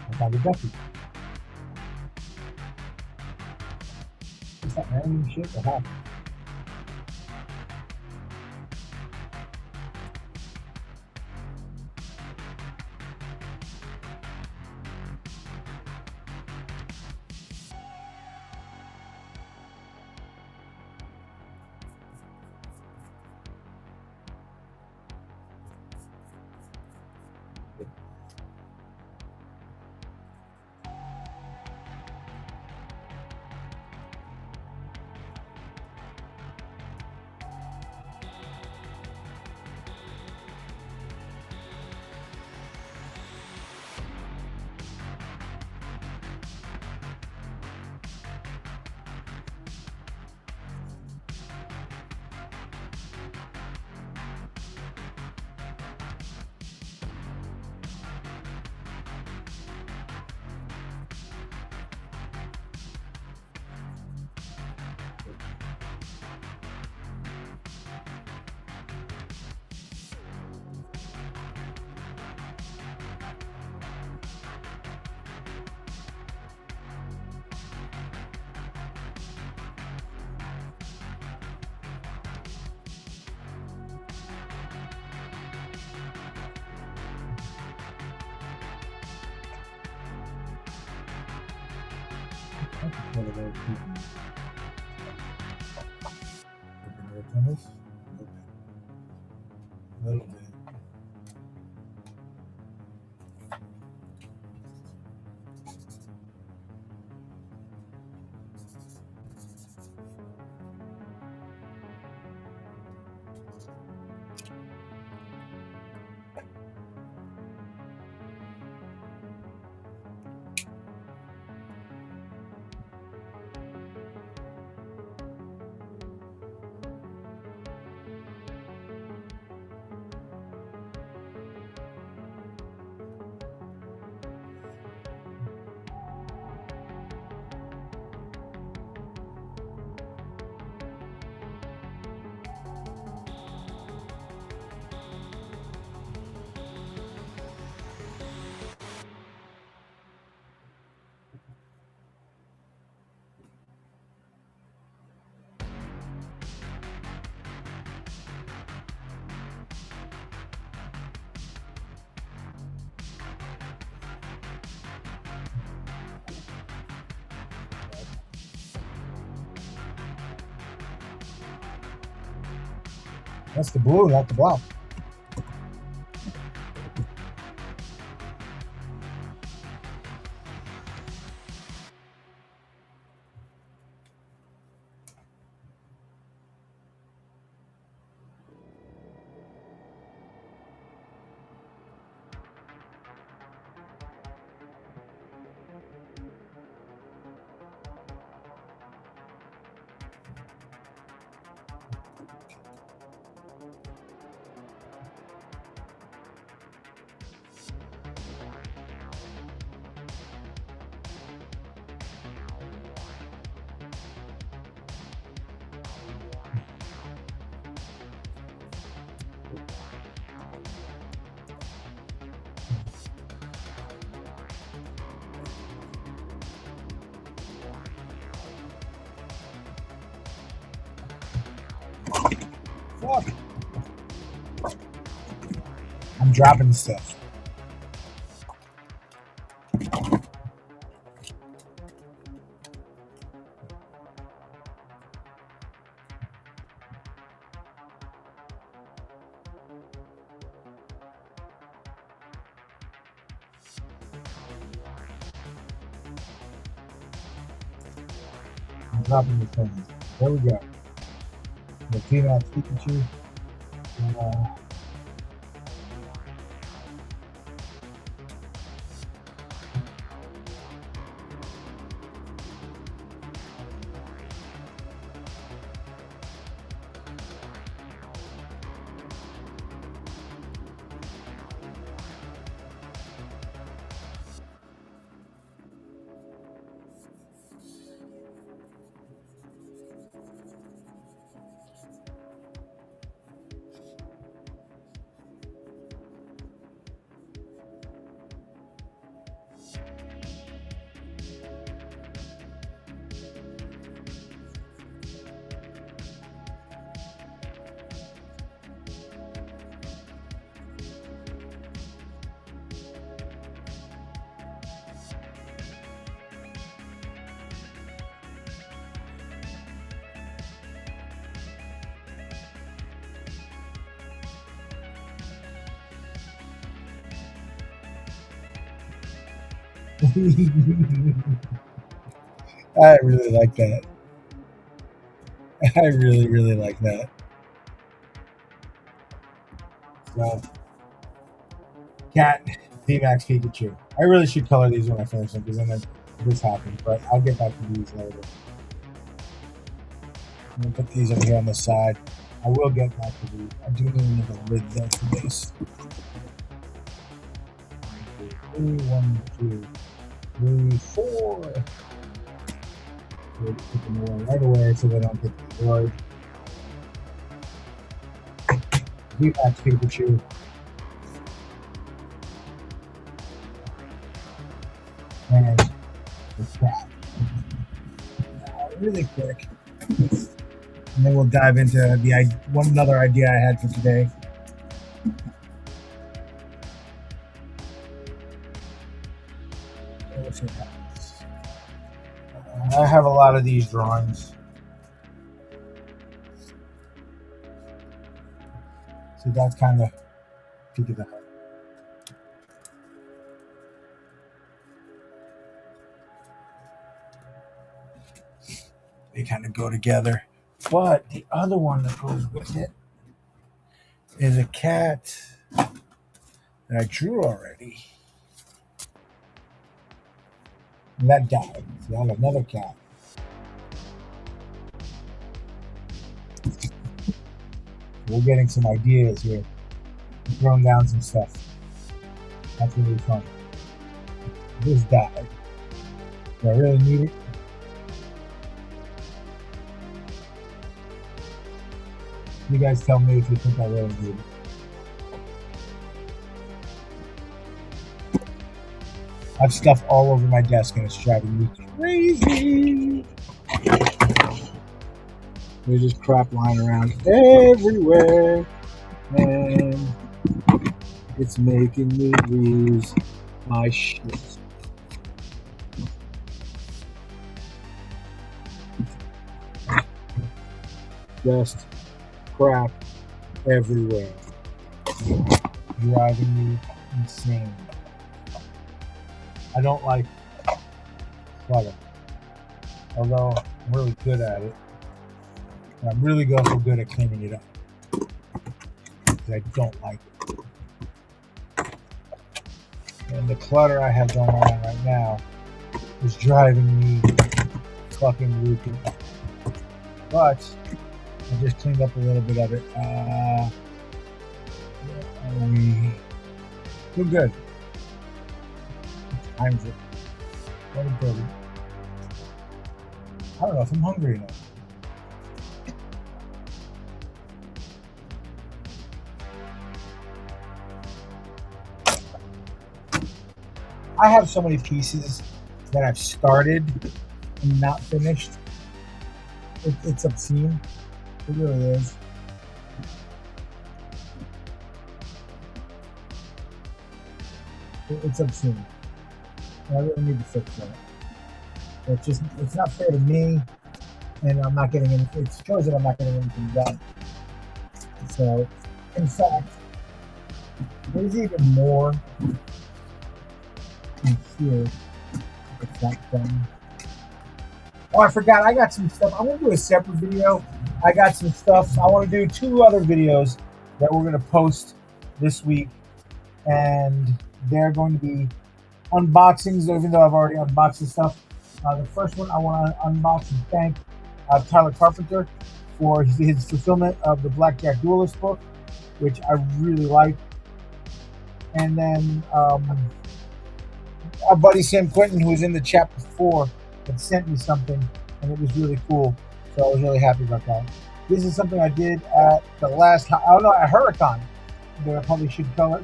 I found the Duffy. Is that random shit or happened? What are those people? On this? A little bit. That's the blue, not the black. Fuck. I'm dropping stuff. I'm dropping the things. There we go. The female Pikachu. I really like that. I really, really like that. So, Cat, VMAX Pikachu. I really should color these when I finish them because then this happens, but I'll get back to these later. I'm going to put these over here on the side. I will get back to these. I do need another lid though for this. 1, 2, 3, 4. We'll put them away right away so they don't get destroyed. VMAX Pikachu. And the cat. Really quick. And then we'll dive into the another idea I had for today. I have a lot of these drawings. So that's kind of peek of the heart. They kind of go together. But the other one that goes with it is a cat that I drew already. And that died. So I have another cat. We're getting some ideas here. I'm throwing down some stuff. That's going to be fun. This died. Do I really need it? You guys tell me if you think I really need it. I have stuff all over my desk and it's driving me crazy. There's just crap lying around everywhere. And it's making me lose my shit. Just crap everywhere. Driving me insane. I don't like clutter. Although I'm really good at it. And I'm really also good at cleaning it up. Because I don't like it. And the clutter I have going on right now is driving me fucking loopy. But I just cleaned up a little bit of it. We're good. What time is it? 1:30. I don't know if I'm hungry enough. I have so many pieces that I've started and not finished. It's obscene. It really is. It's obscene. And I really need to fix that. It's not fair to me, and I'm not getting any. It shows that I'm not getting anything done. So, in fact, there's even more in here. It's not done. Oh, I forgot. I got some stuff. I'm gonna do a separate video. I got some stuff. I want to do 2 other videos that we're gonna post this week, and they're going to be unboxings. Even though I've already unboxed the stuff. The first one I want to unbox and thank Tyler Carpenter for his fulfillment of the Blackjack Duelist book, which I really like. And then our buddy Sam Quinton, who was in the chat before, had sent me something, and it was really cool. So I was really happy about that. This is something I did at the last, at Huracan, that I probably should color.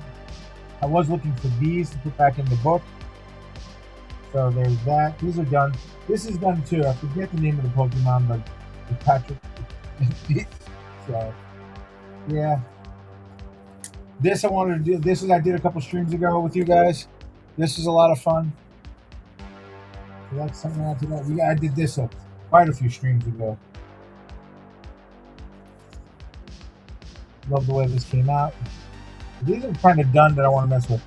I was looking for these to put back in the book. So there's that. These are done. This is done too. I forget the name of the Pokemon, but it's Patrick. So yeah. This I wanted to do. This is I did a couple streams ago with you guys. This is a lot of fun. So that's something I did. I did this quite a few streams ago. Love the way this came out. These are kind of done that I want to mess with.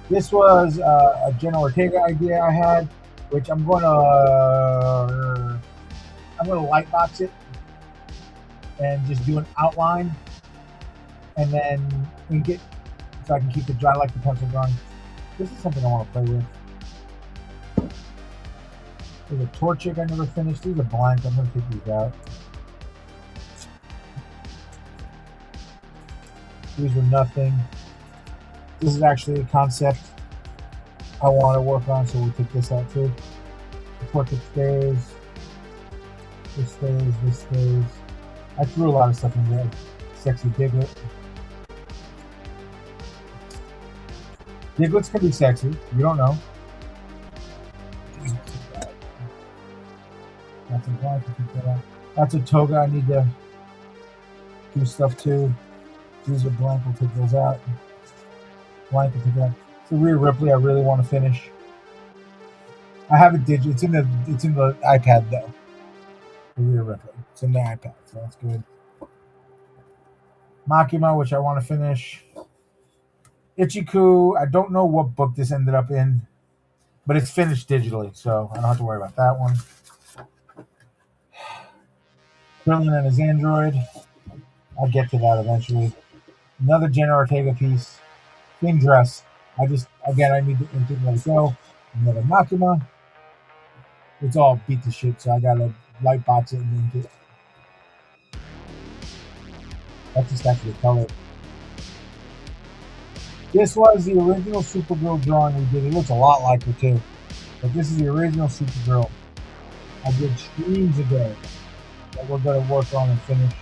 This was a Jenna Ortega idea I had, which I'm going to light box it and just do an outline, and then ink it so I can keep it dry like the pencil drawing. This is something I want to play with. There's a Torchic I never finished. These are blank. I'm going to take these out. These are nothing. This is actually a concept I want to work on, so we'll take this out too. The portrait stays. This stays. This stays. I threw a lot of stuff in there. Sexy Diglett. Diglett's can be sexy. You don't know. That's a blank. That's a Toga I need to do stuff to. These are blank. We'll take those out. Blank. We'll take that. It's a Rhea Ripley I really want to finish. I have it digital. It's in the iPad though. The Rhea Ripley. It's in the iPad, so that's good. Makima, which I want to finish. Ichiku, I don't know what book this ended up in, but it's finished digitally, so I don't have to worry about that one. Krillin and his android. I'll get to that eventually. Another Jenna Ortega piece. Same dress. I need to let it go. Another Makima. It's all beat to shit, so I gotta light box it and ink it. That's just actually color. This was the original Supergirl drawing we did. It looks a lot like her too. But this is the original Supergirl I did streams ago that we're going to work on and finish.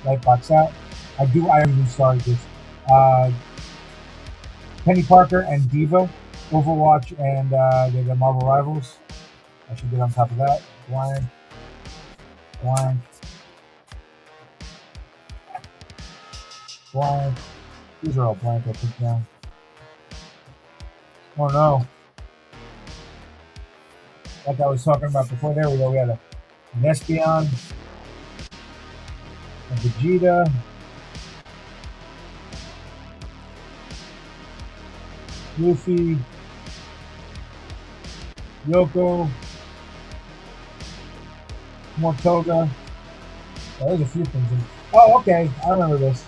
Light box out. I haven't even started this. Penny Parker and Diva, Overwatch, and the Marvel Rivals. I should get on top of that. Blank. Blank. Blank. These are all blank, I think, now. Oh no. Like I was talking about before, there we go. We had an Espeon, a Vegeta, Luffy, Yoko, more Toga. Oh, there's a few things in. Oh, okay. I remember this.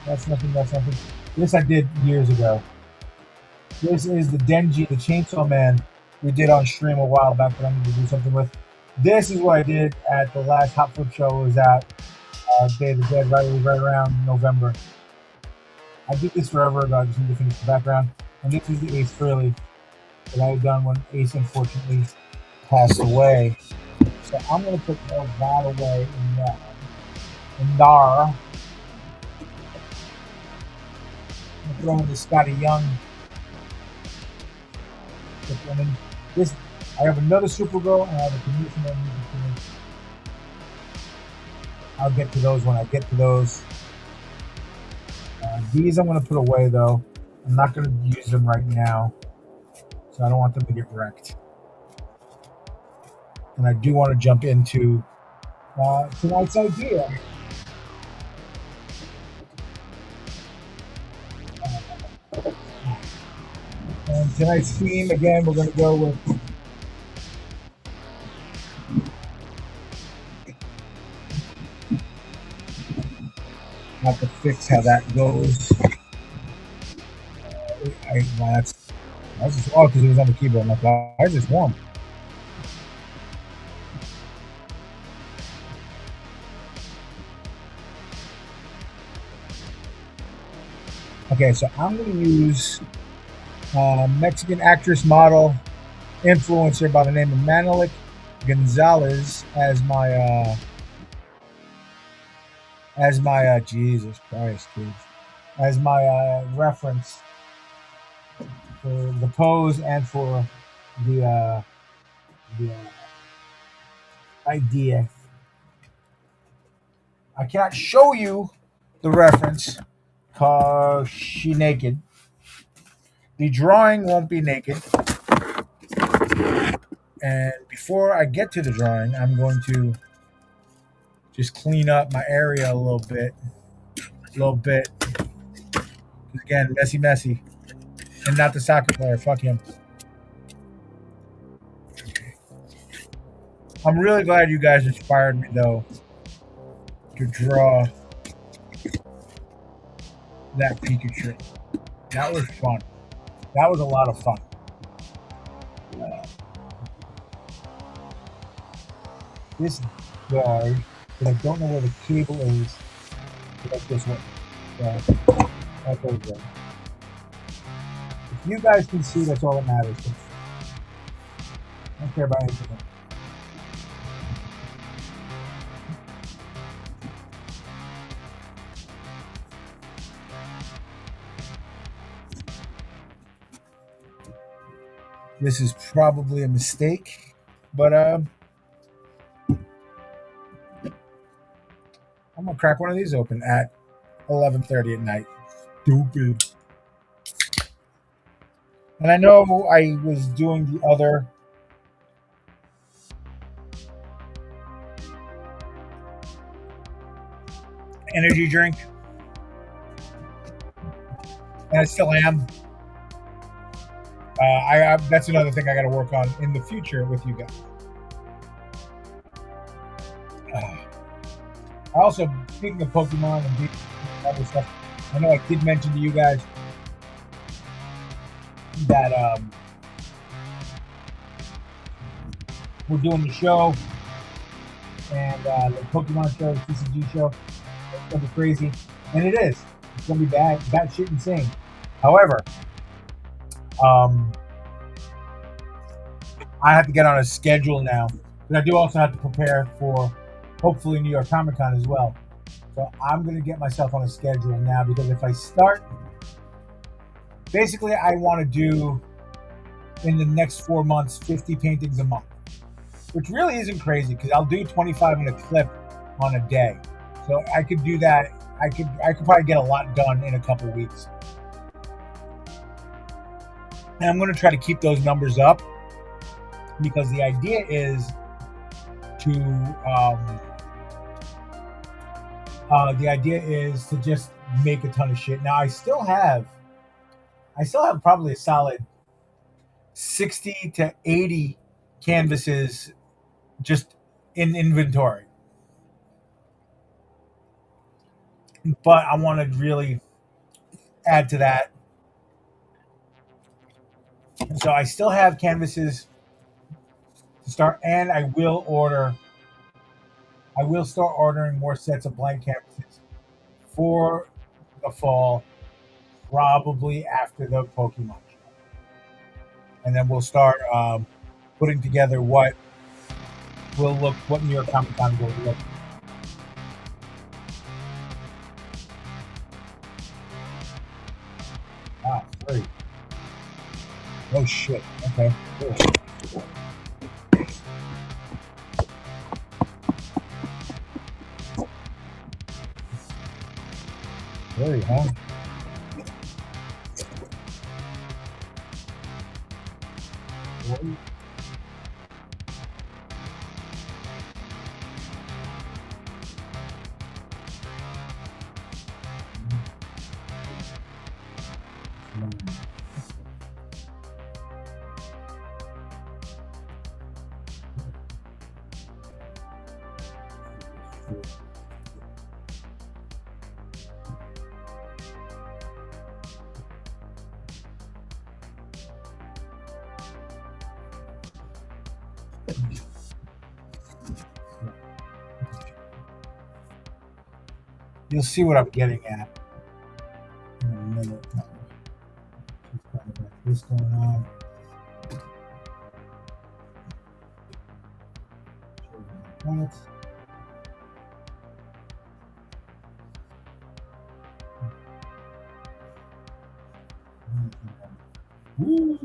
That's nothing. This I did years ago. This is the Denji, the Chainsaw Man, we did on stream a while back that I need to do something with. This is what I did at the last Hot Flip show. It was at Day of the Dead, right around November. I did this forever ago. I just need to finish the background. And this is the Ace Frehley that I had done when Ace unfortunately passed away. So I'm going to put that away in there. And Dar. I'm going to throw in the Scotty Young Put them in. This, I have another Supergirl and I have a conditioner I need to finish. I'll get to those when I get to those. These I'm going to put away though. I'm not going to use them right now, so I don't want them to get wrecked. And I do want to jump into tonight's idea. And tonight's theme, again, we're going to go with have to fix how that goes. Well, that's just odd because it was on the keyboard. I'm like, why is this warm? Okay, so I'm going to use Mexican actress, model, influencer by the name of Manelik Gonzalez as my Jesus Christ, kids, as my reference for the pose and for the idea. I cannot show you the reference because she naked. The drawing won't be naked. And before I get to the drawing, I'm going to just clean up my area a little bit. Again, messy. And not the soccer player. Fuck him. I'm really glad you guys inspired me, though, to draw that Pikachu. That was fun. That was a lot of fun. This guy, but I don't know where the cable is. Like this one. So, that's okay. If you guys can see, that's all that matters. I don't care about anything. This is probably a mistake, but I'm gonna crack one of these open at 11:30 at night. Stupid. And I know I was doing the other energy drink, and I still am. That's another thing I got to work on in the future with you guys. I also, speaking of Pokemon and other stuff, I know I did mention to you guys that we're doing the show and the Pokemon show, the TCG show. It's gonna be crazy, and it is. It's gonna be bad shit insane. However, I have to get on a schedule now, but I do also have to prepare for hopefully New York Comic Con as well. So I'm going to get myself on a schedule now, because if I start, basically I want to do in the next 4 months 50 paintings a month, which really isn't crazy because I'll do 25 in a clip on a day. So I could do that. I could probably get a lot done in a couple weeks. And I'm going to try to keep those numbers up, because the idea is to just make a ton of shit. Now I still have probably a solid 60 to 80 canvases just in inventory, but I want to really add to that. So I still have canvases to start, and I will start ordering more sets of blank canvases for the fall, probably after the Pokemon show. And then we'll start putting together what New York Comic Con will look. Ah, 3. Oh shit. Okay. Cool. Really, huh? Really? You'll see what I'm getting at in a minute. Just kind of got this going on. That. Woo!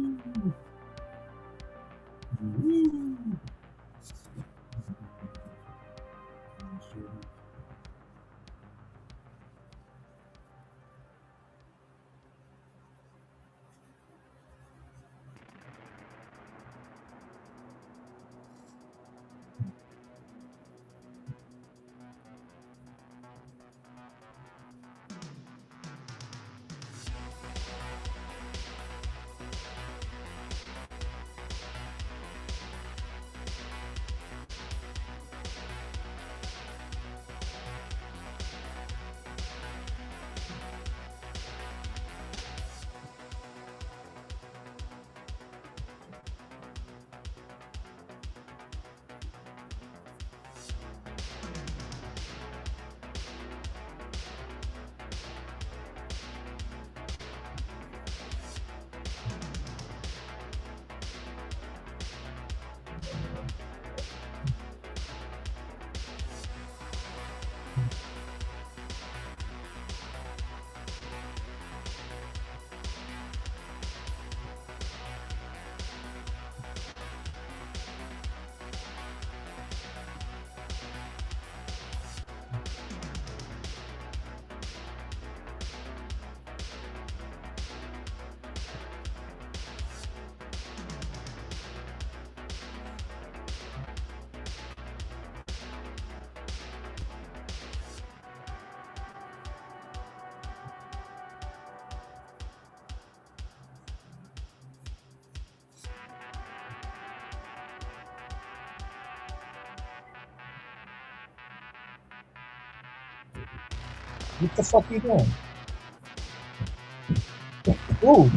Woo! What the fuck are you doing? Ooh.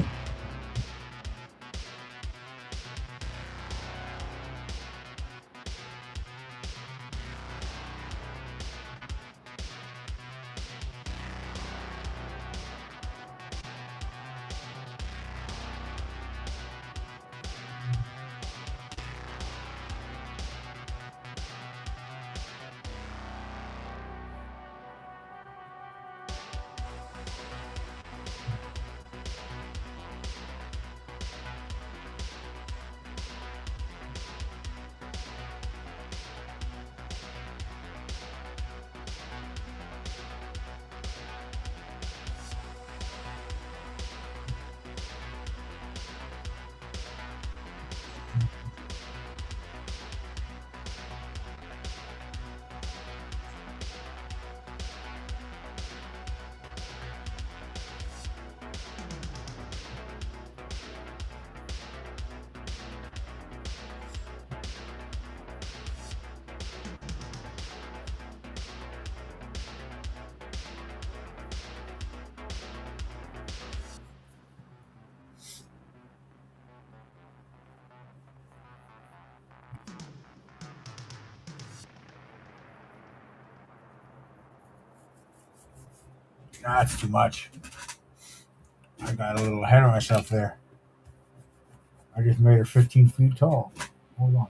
Nah, that's too much. I got a little ahead of myself there. I just made her 15 feet tall. Hold on.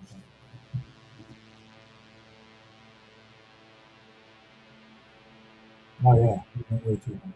Oh yeah, you went way too long.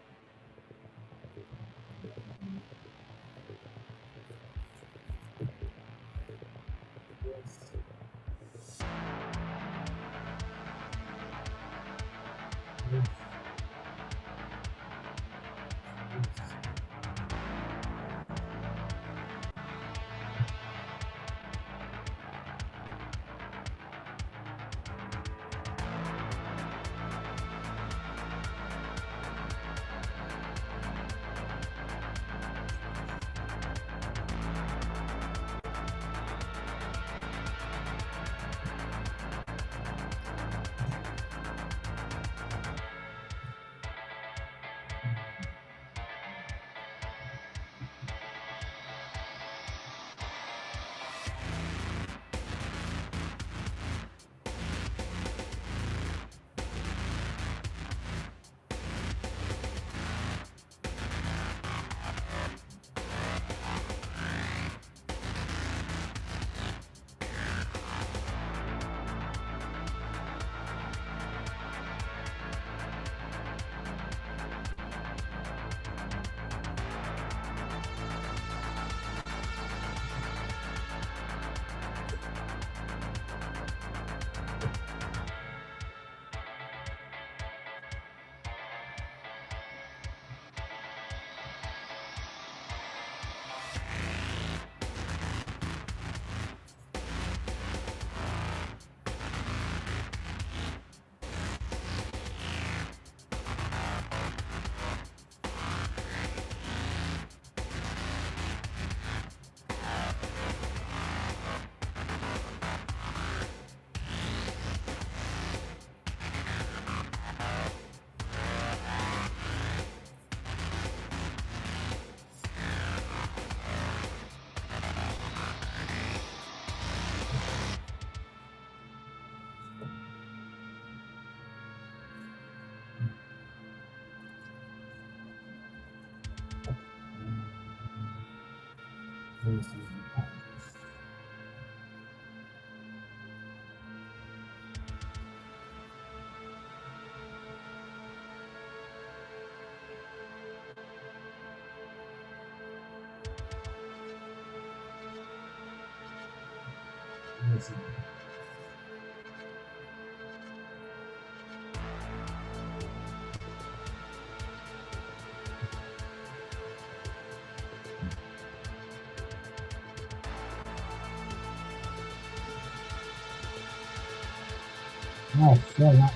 Oh, yeah, that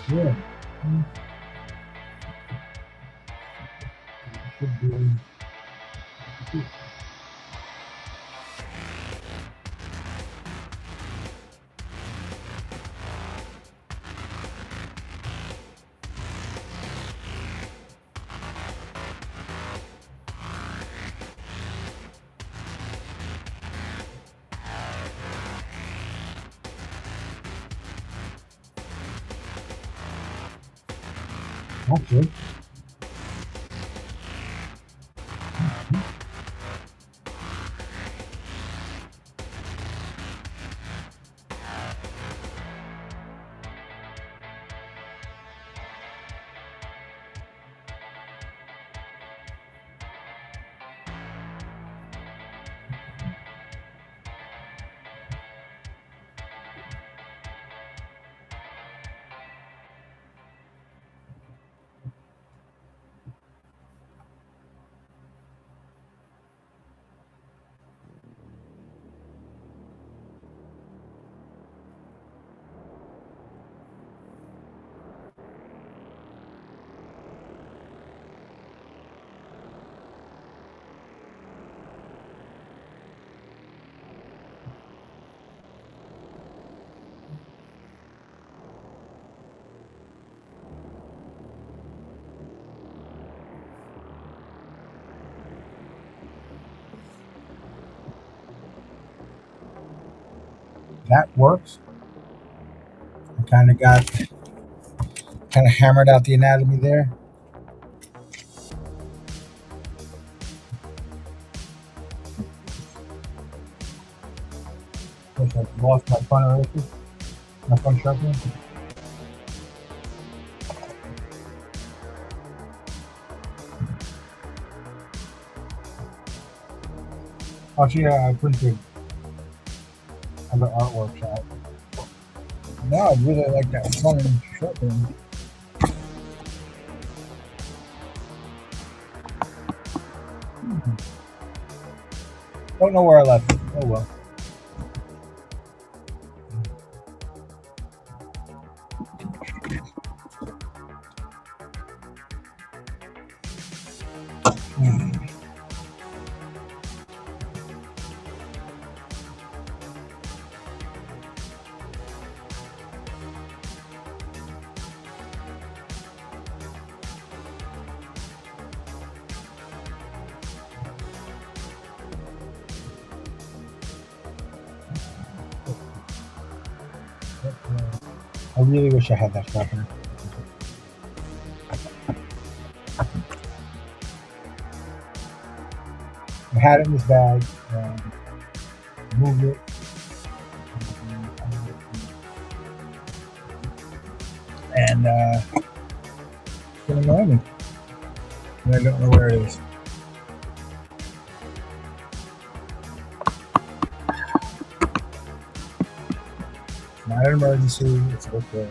good. Should be. Okay. That works. I kind of hammered out the anatomy there. Which I lost my front eraser, my front sharpener. Actually, I printed other artworks out. No, I really like that front sharpener. Don't know where I left it. Oh well. I really wish I had that sharpener. I had it in this bag. Moved it. And it's gonna annoy me. And I don't know where it is. Not an emergency. It's okay.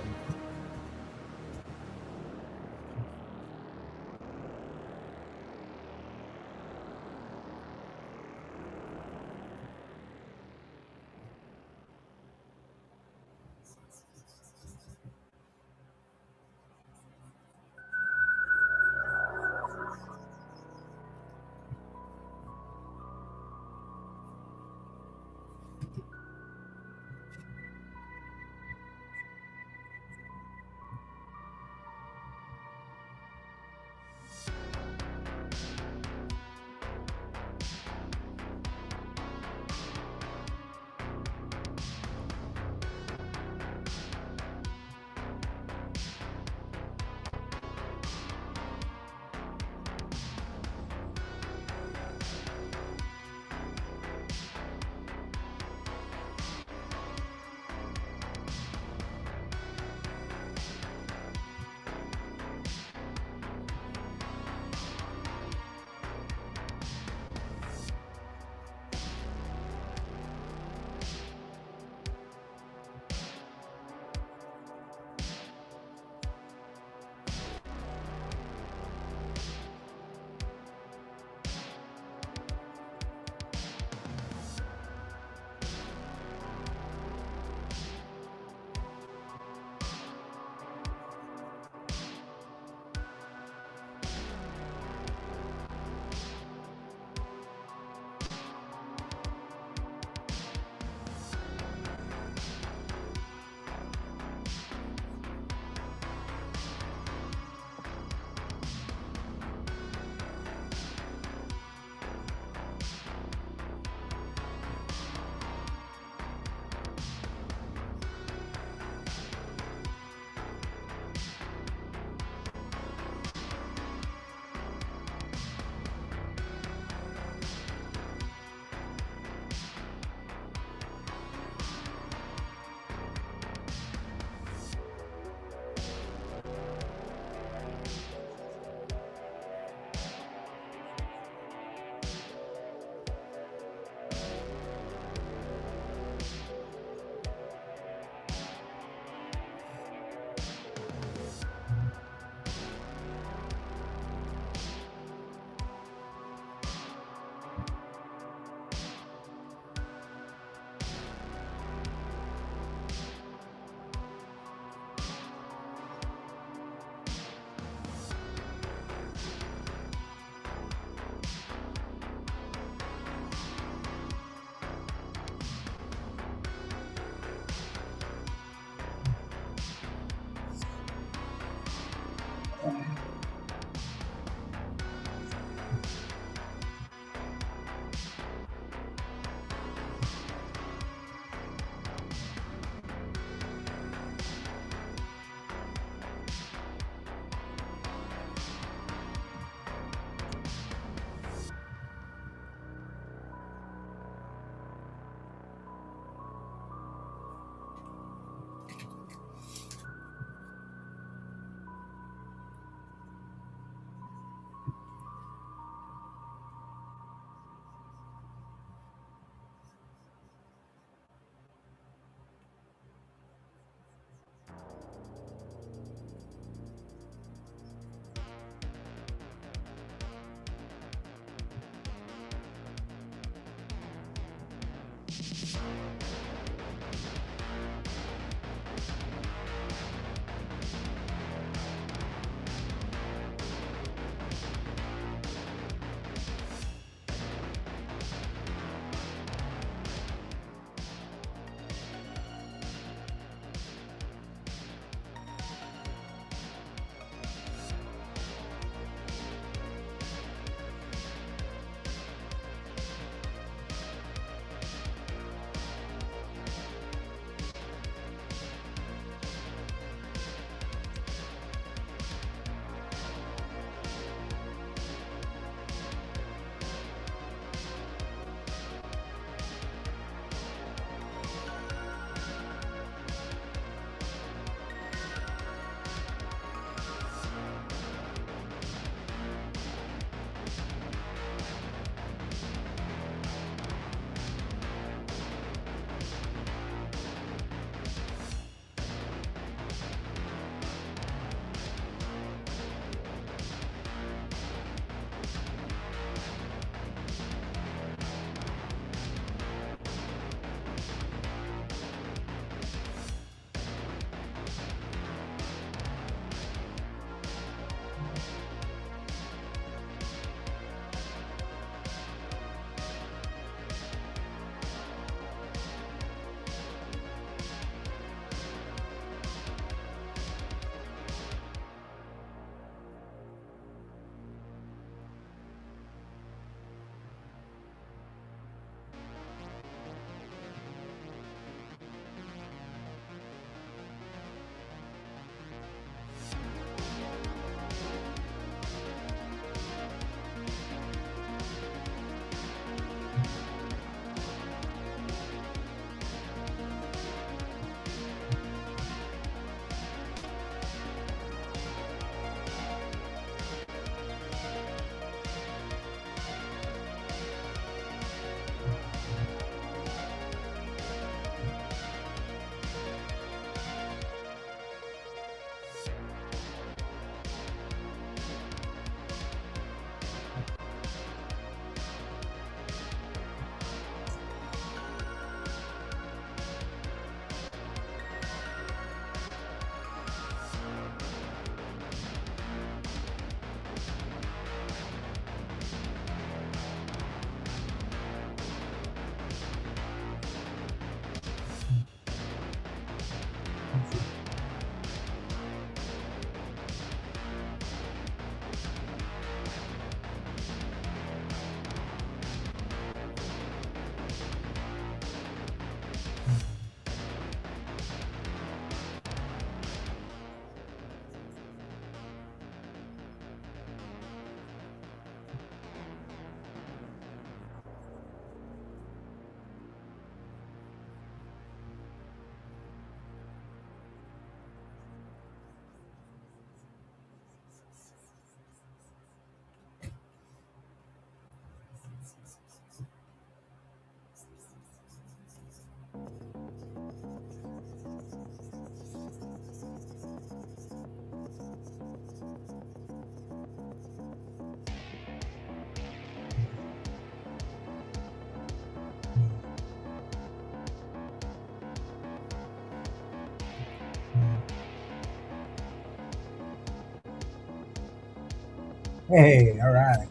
Hey, all right.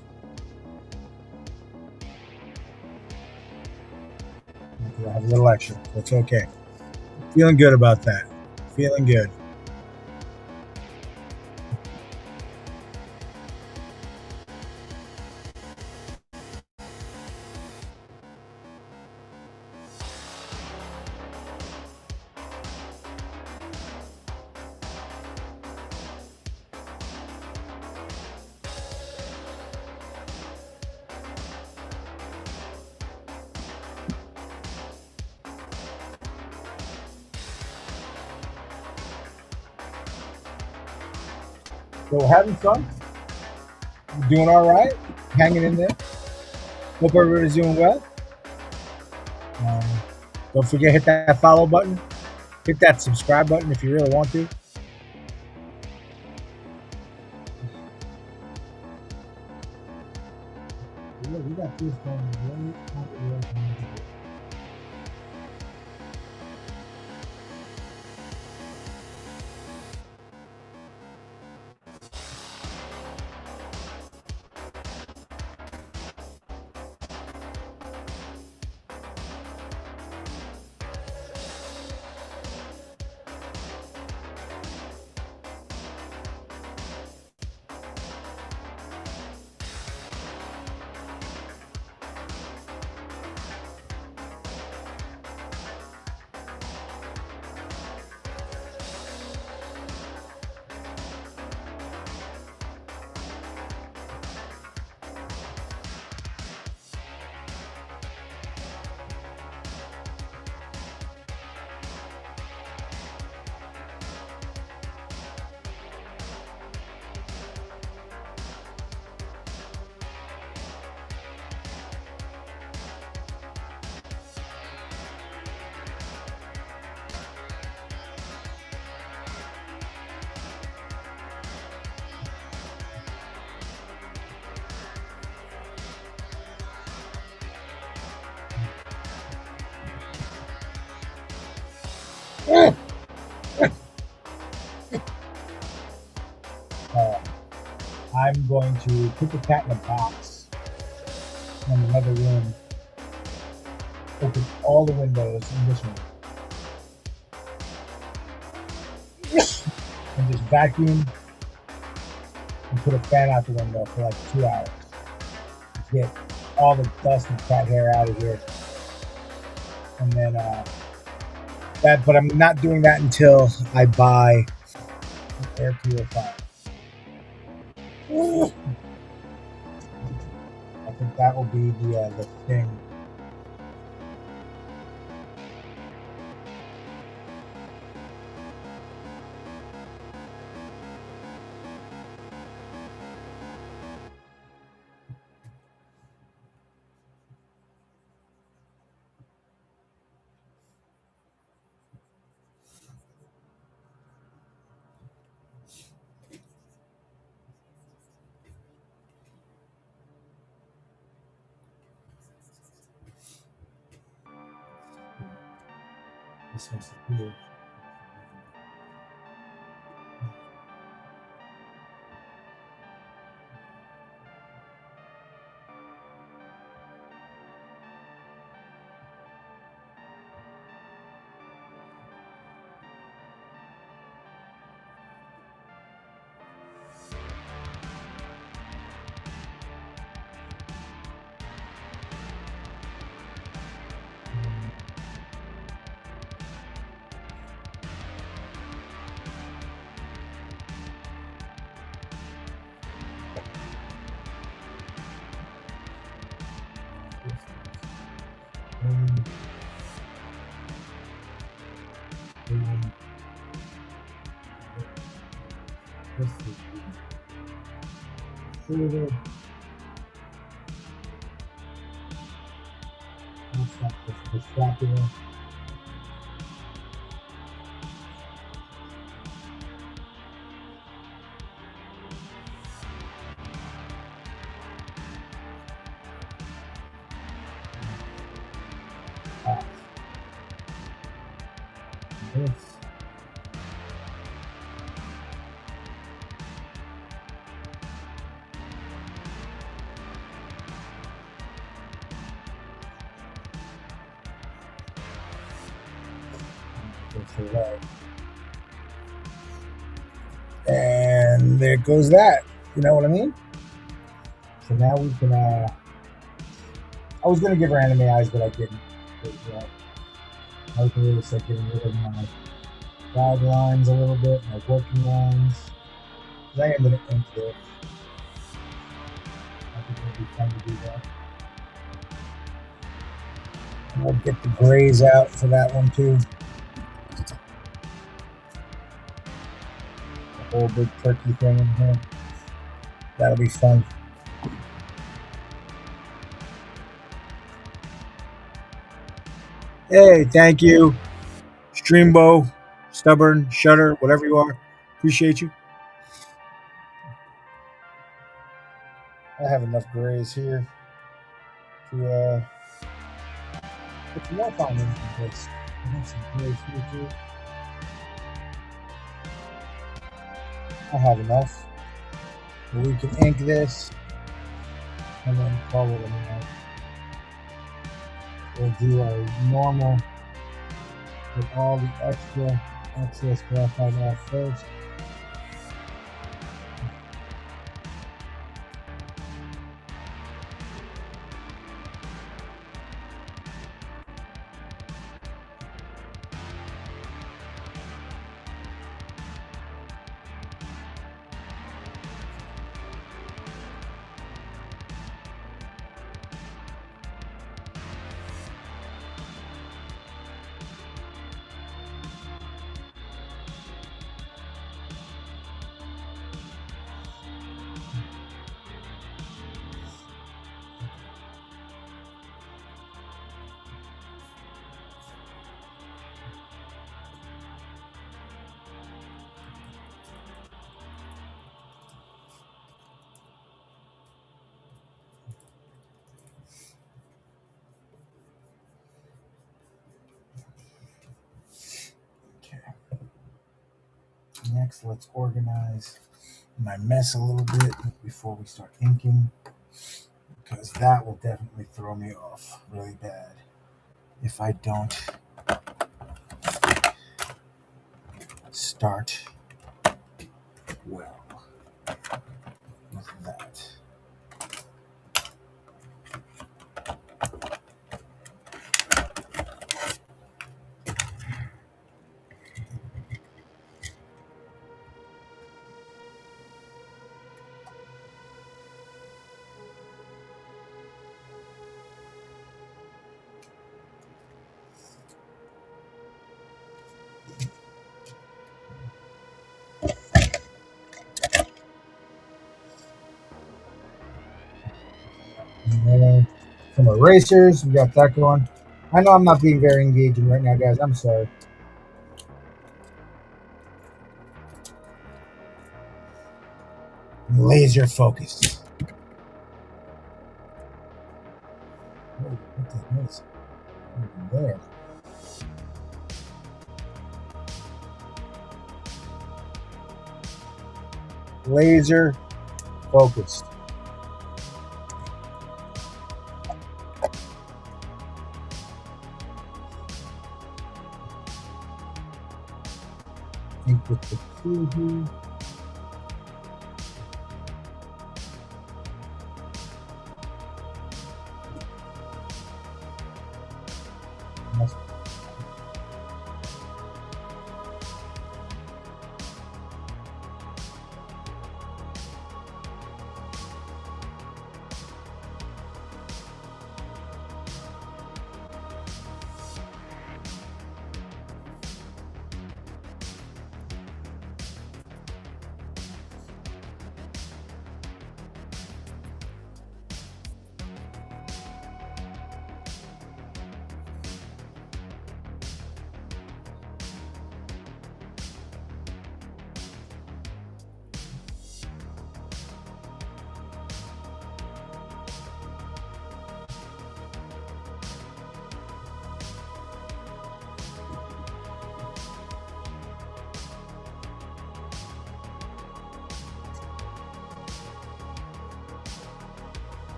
I have a little extra. That's okay. Feeling good about that. Feeling good. So having fun. Doing all right. Hanging in there. Hope everybody's doing well. Um, don't forget hit that follow button. Hit that subscribe button if you really want to. Yeah, we got this going right. Uh, I'm going to put the cat in a box in another room, open all the windows in this room, and just vacuum and put a fan out the window for like 2 hours. Get all the dust and cat hair out of here. And then but I'm not doing that until I buy an air purifier. I think that will be the thing. This has to do. Um, um, let's see. Further, that's not the scapula. Uh, this. Goes away. And there goes that. You know what I mean? So now we can. I was gonna give her anime eyes, but I didn't. Because, I was really start getting rid of my guidelines a little bit, my working lines. I am gonna ink this. I think it'll be fun to do that. And I'll get the grays out for that one too. The whole big turkey thing in here. That'll be fun. Hey, thank you. Streambo, Stubborn, Shutter, whatever you are. Appreciate you. I have enough grays here to put some more fine in this. I have some grays here too. I have enough. We can ink this and then call it a night. We'll do our normal with all the extra excess graphite off first. Next, let's organize my mess a little bit before we start inking, because that will definitely throw me off really bad if I don't start well with that. And some erasers, we got that going. I know I'm not being very engaging right now, guys. I'm sorry. Laser focus. Oh, what the hell is there? Laser focused. Ink with the preview.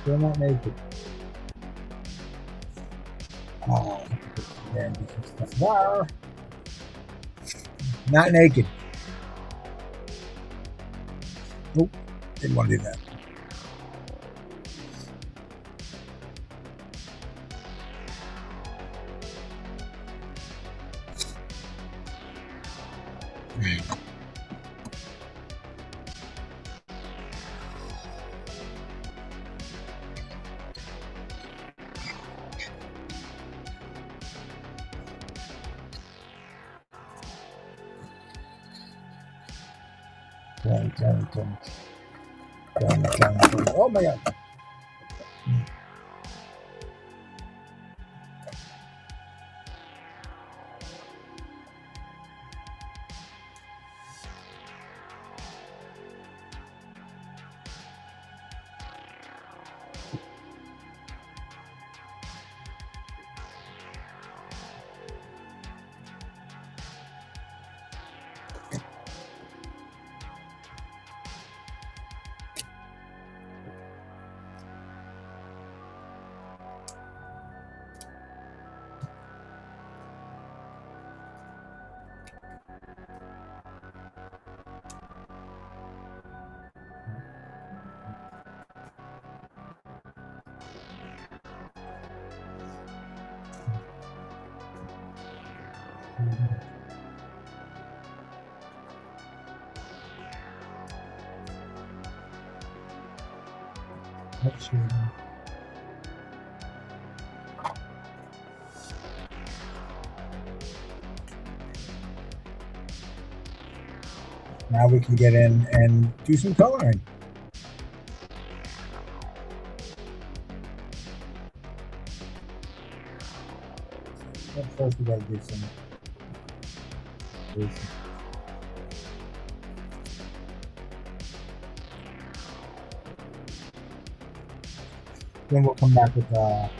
Still not naked. Oh, man, stuff. Not naked. Nope, didn't want to do that. Oh my god. Now we can get in and do some coloring. First we gotta do some. Then we'll come back with more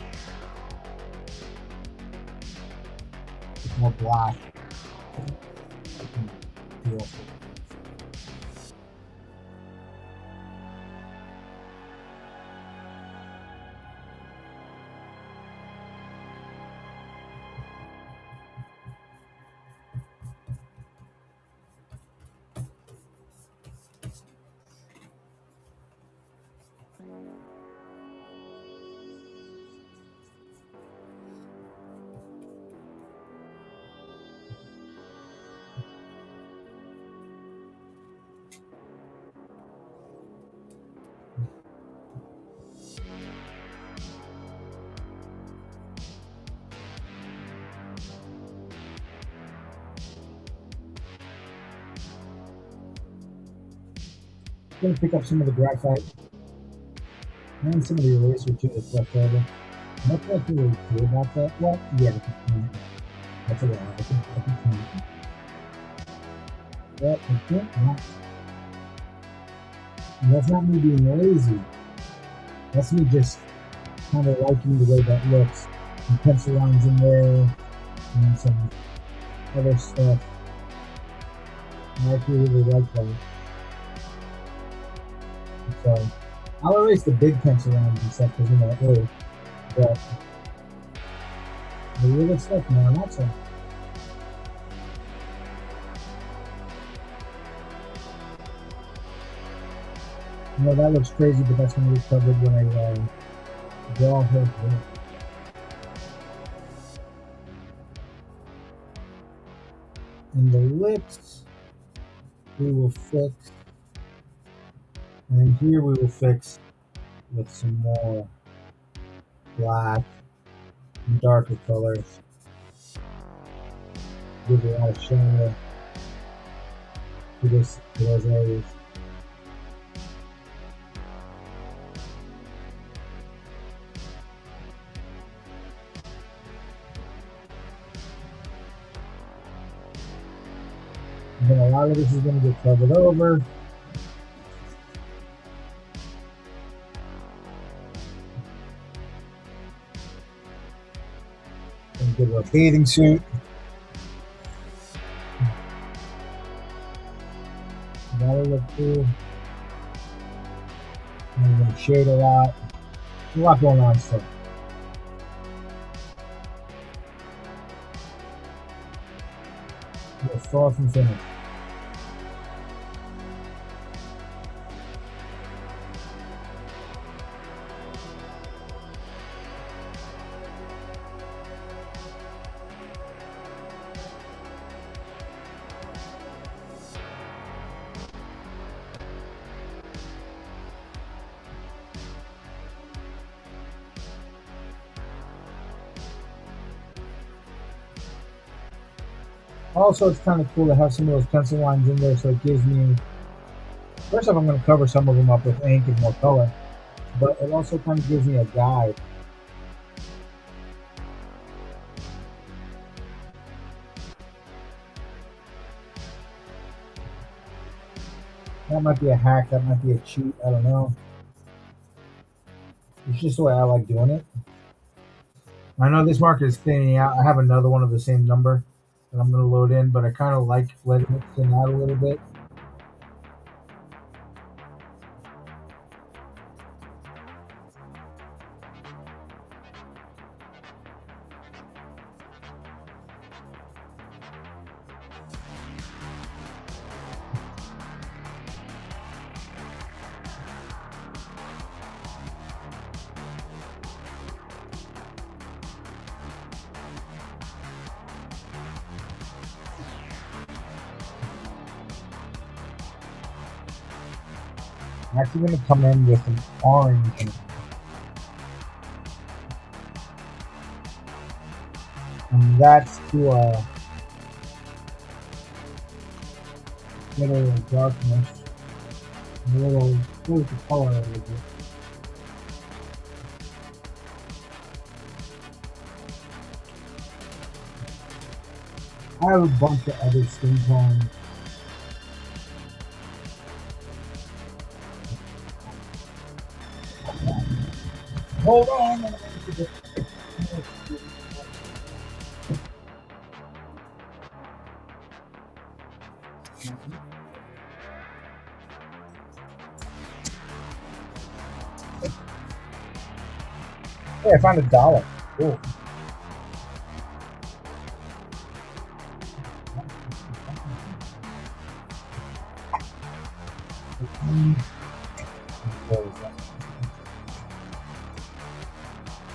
black. I'm going to pick up some of the graphite and some of the eraser too that's left over. I'm not really clear about that. Well, yeah, that's a lot. I can clean it. But I can't not. And that's not me being lazy. That's me just kind of liking the way that looks. Some pencil lines in there and some other stuff. I actually really like that. So I'll erase the big pencil lines and stuff because but the little stuff, no, not so. That looks crazy, but that's going to be covered when I draw her. And the lips we will fix. And then here we will fix with some more black and darker colors. Give it a lot of shadow to those areas. And then a lot of this is going to get covered over. And get a bathing suit. That'll look cool. And we're going to shade a lot. A lot going on still. Yeah, sauce and cinnamon. Also, it's kind of cool to have some of those pencil lines in there, so it gives me. First off, I'm going to cover some of them up with ink and more color, but it also kind of gives me a guide. That might be a hack, that might be a cheat, I don't know. It's just the way I like doing it. I know this market is thinning out. I have another one of the same number that I'm going to load in, but I kind of like letting it thin out a little bit. I'm actually going to come in with an orange. And that's to get a little darkness. A little, the color a little bit. I have a bunch of other skin tones. Hold on. Hey, I found $1. Cool.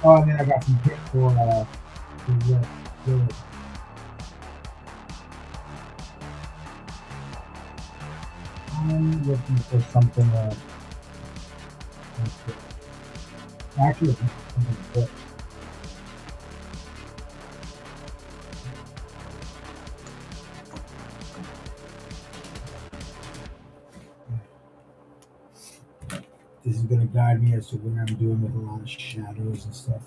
Oh, and then I got some tips for good. I'm looking for something actually something good. This is going to guide me as to what I'm doing with a lot of shadows and stuff.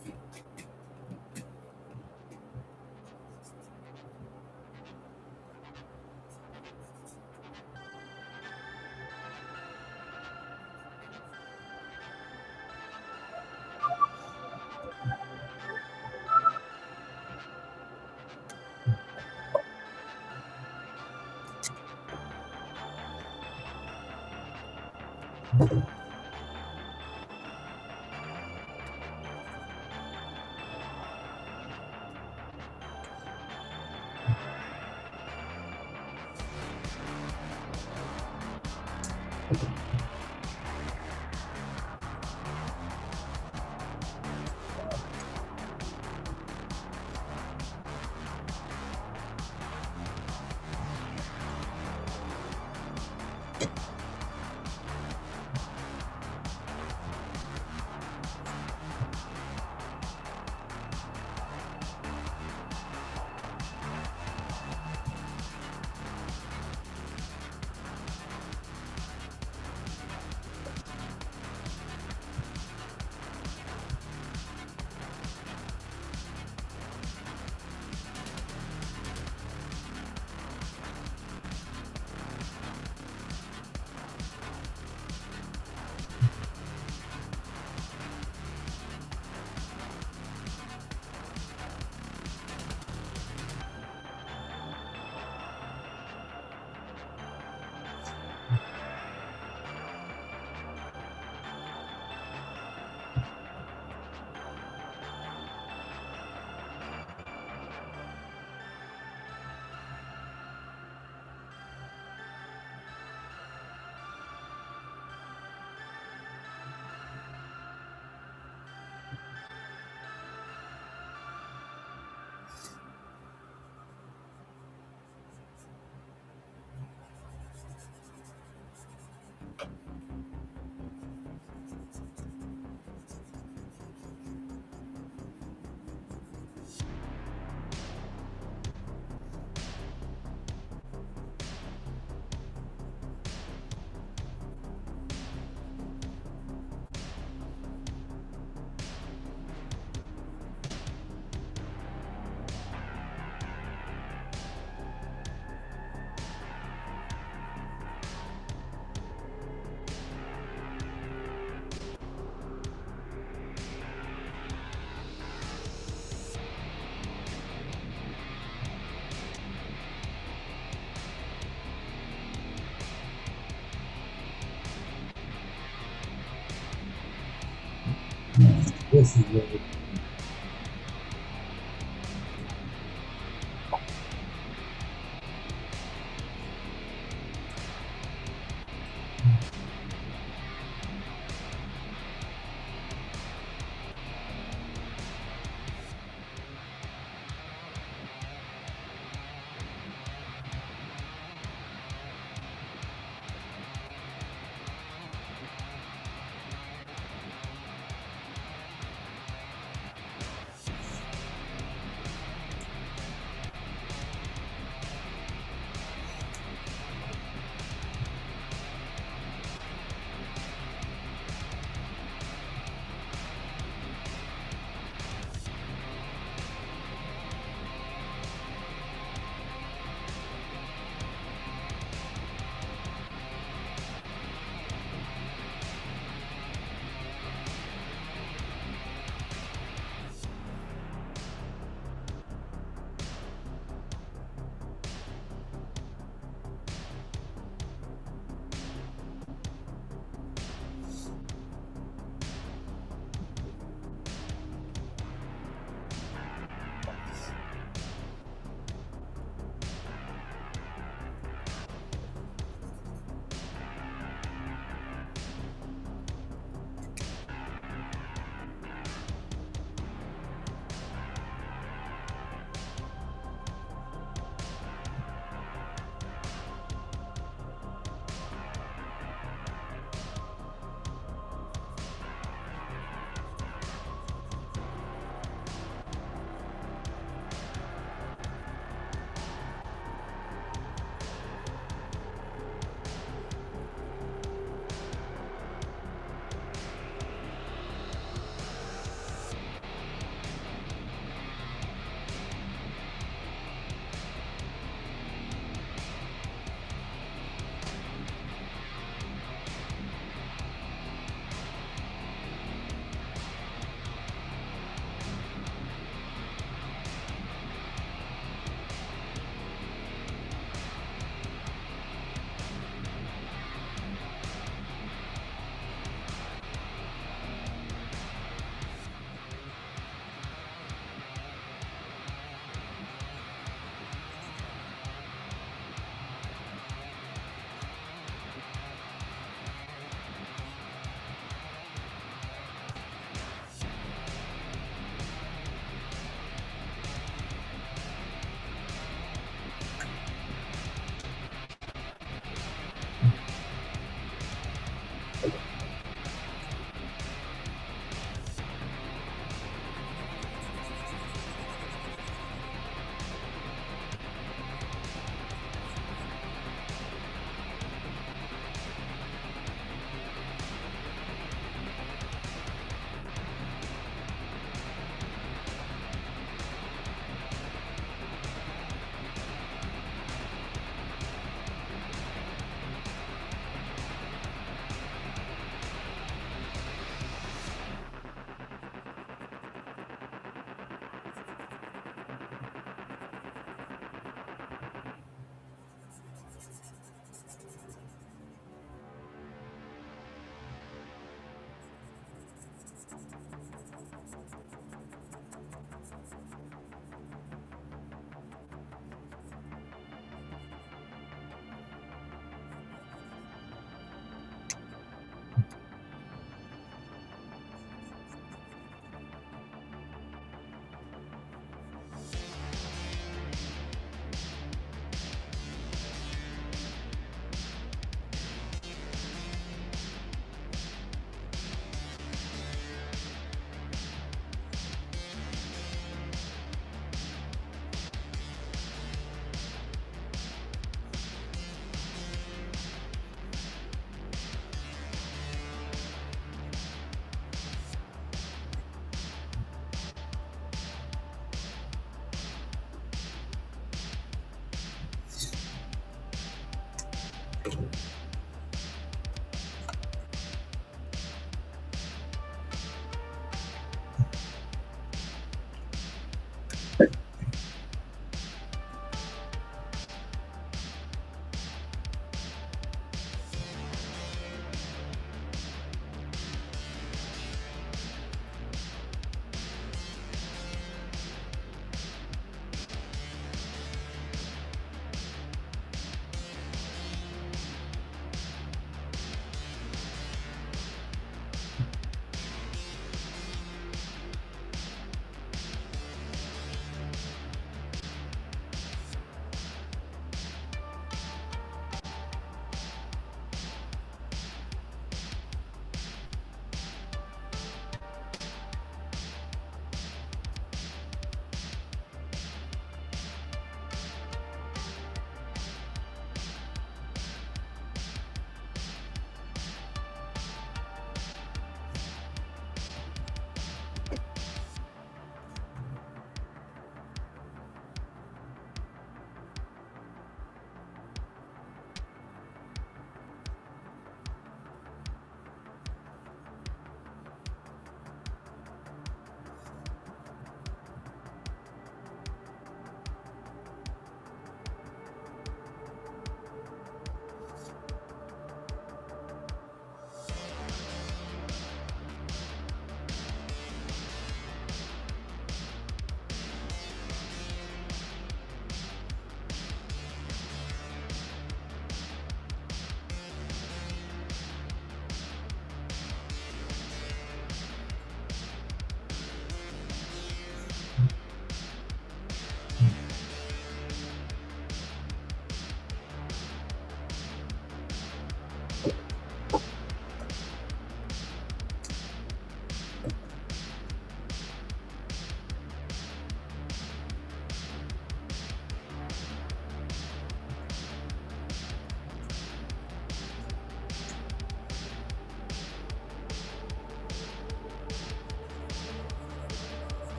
This is really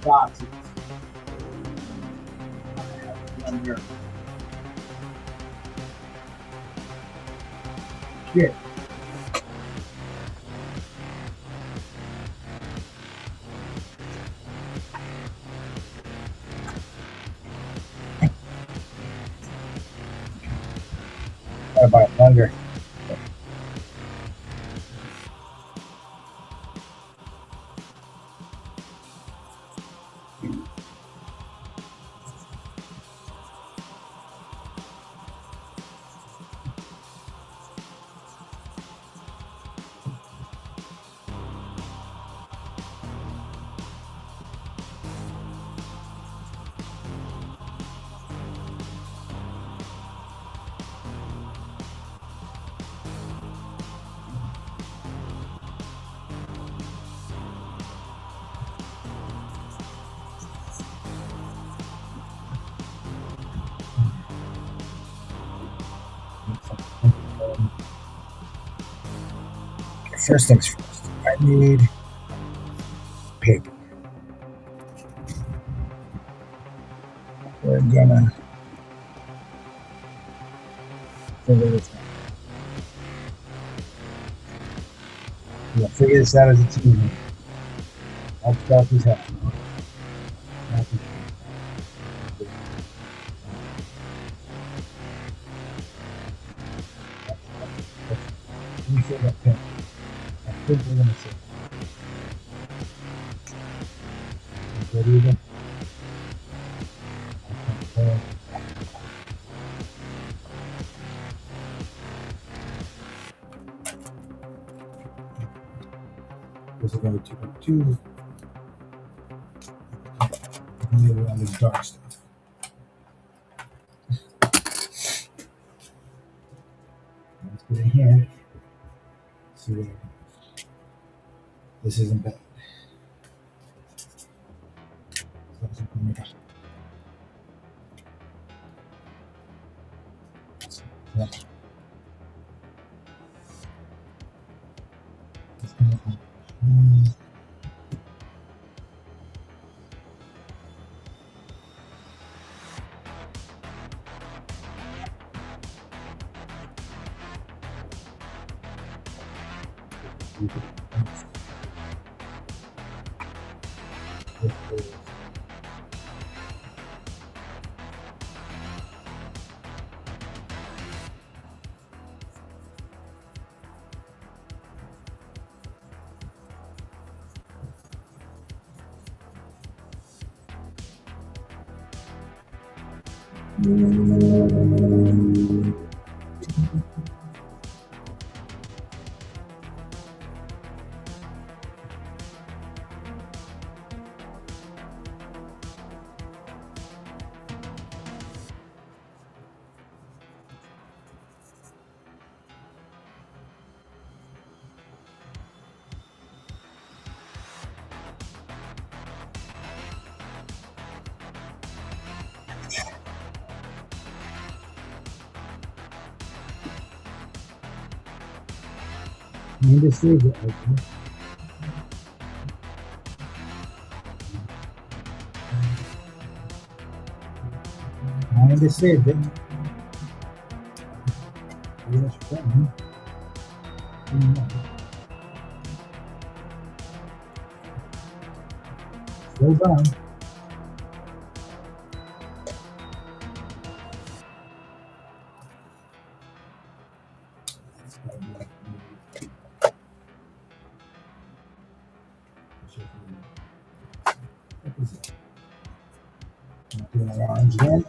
Boxes. Under. Shit. Gotta buy a blender. First things first, I need paper. We're gonna figure this out. We'll figure this out as a team. That's about his head. Let me show that pin. I think we're gonna see. Good even. This is going to be 2.2. Maybe on this dark stuff. Let's get in here. See what this isn't bad. Yeah. I need to save it. I need to save it. Slow down. Doing an orange again.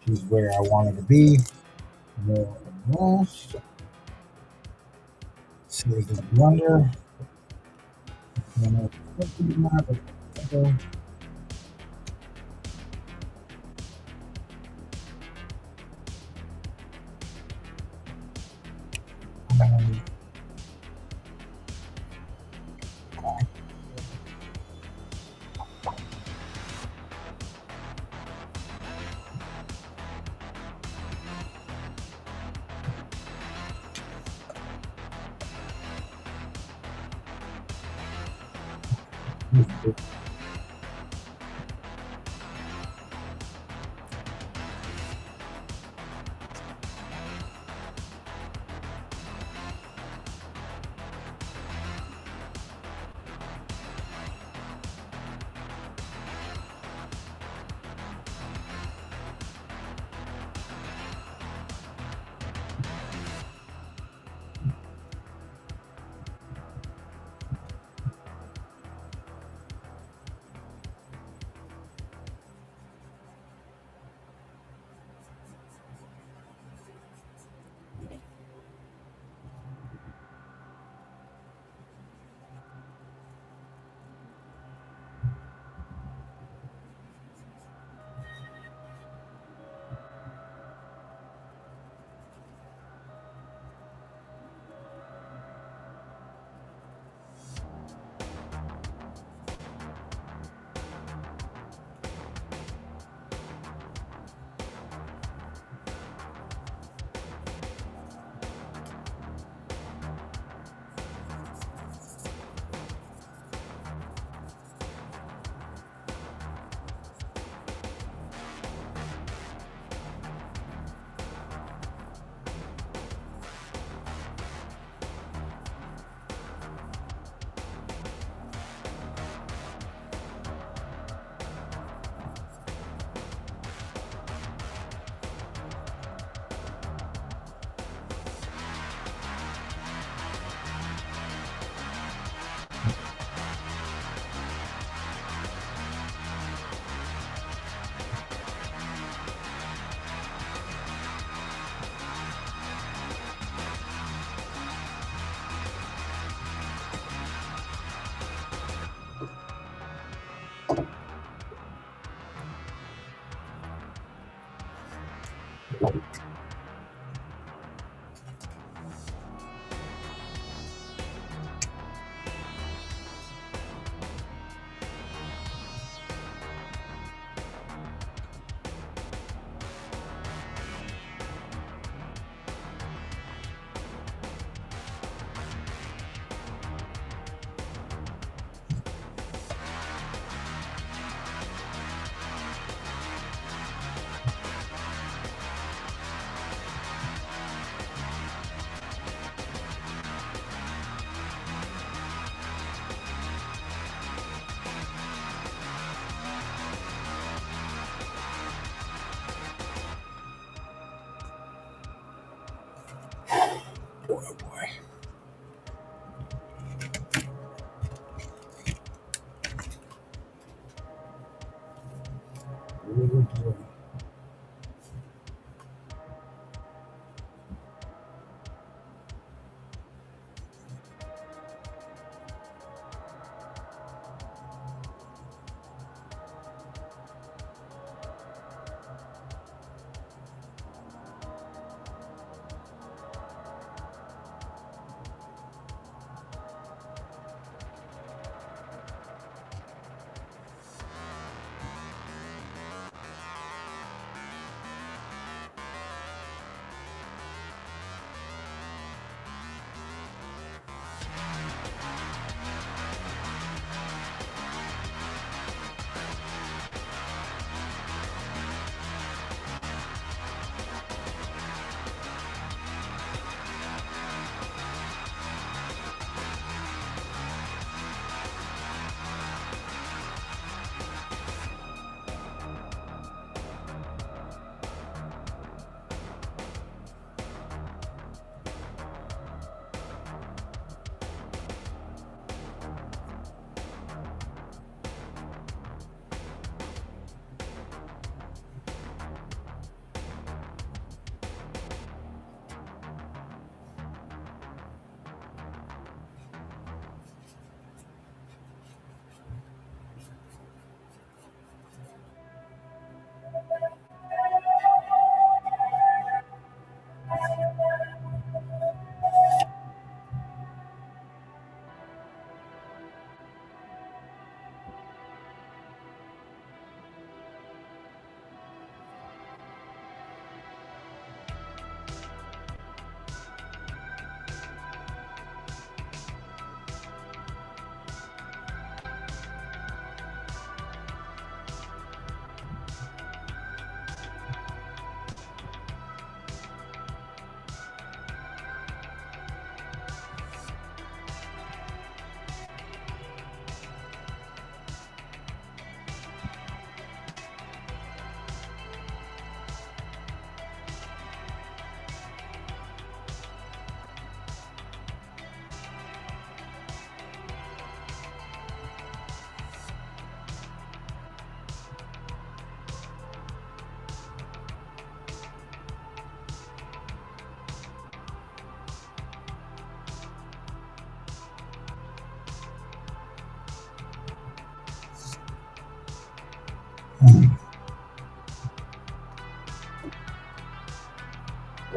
This is where I want it to be. More and less. Save the blender.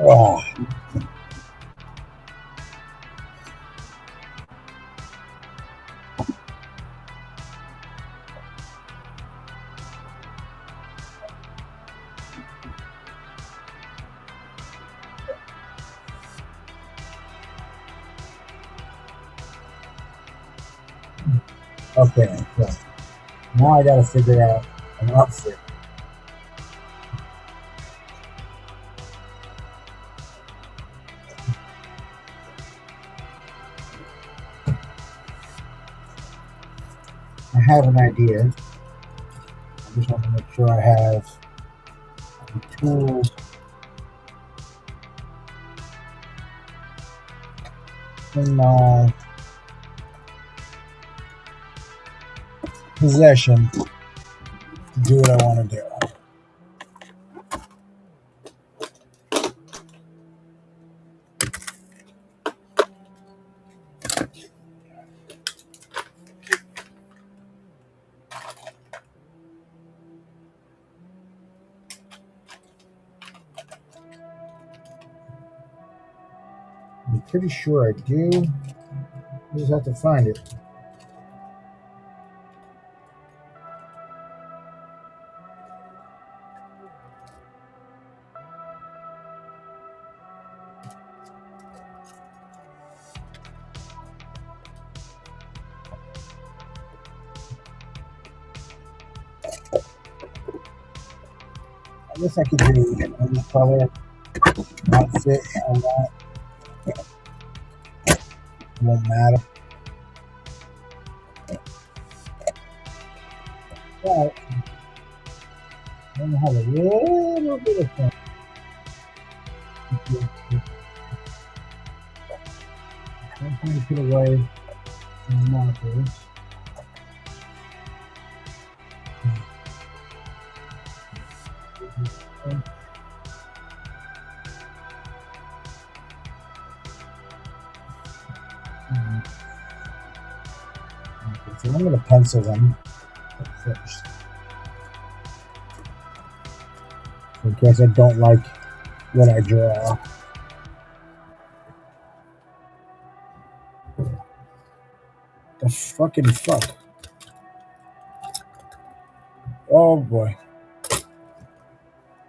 Oh, okay. So now I got to figure out an outfit. I have an idea. I just want to make sure I have the tools in my possession to do what I want to do. I'm pretty sure I do. I just have to find it. I guess I could do any color outfit I want. It won't matter. But I'm gonna have a little bit of fun. I'm trying to put away some markers. Okay, so I'm gonna pencil them first. In case I don't like what I draw. The fucking fuck. Oh boy.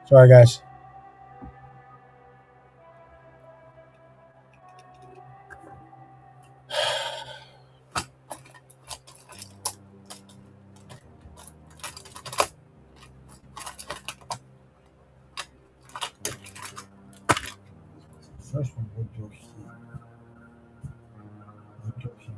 Sorry guys. First one would go here. Would go here.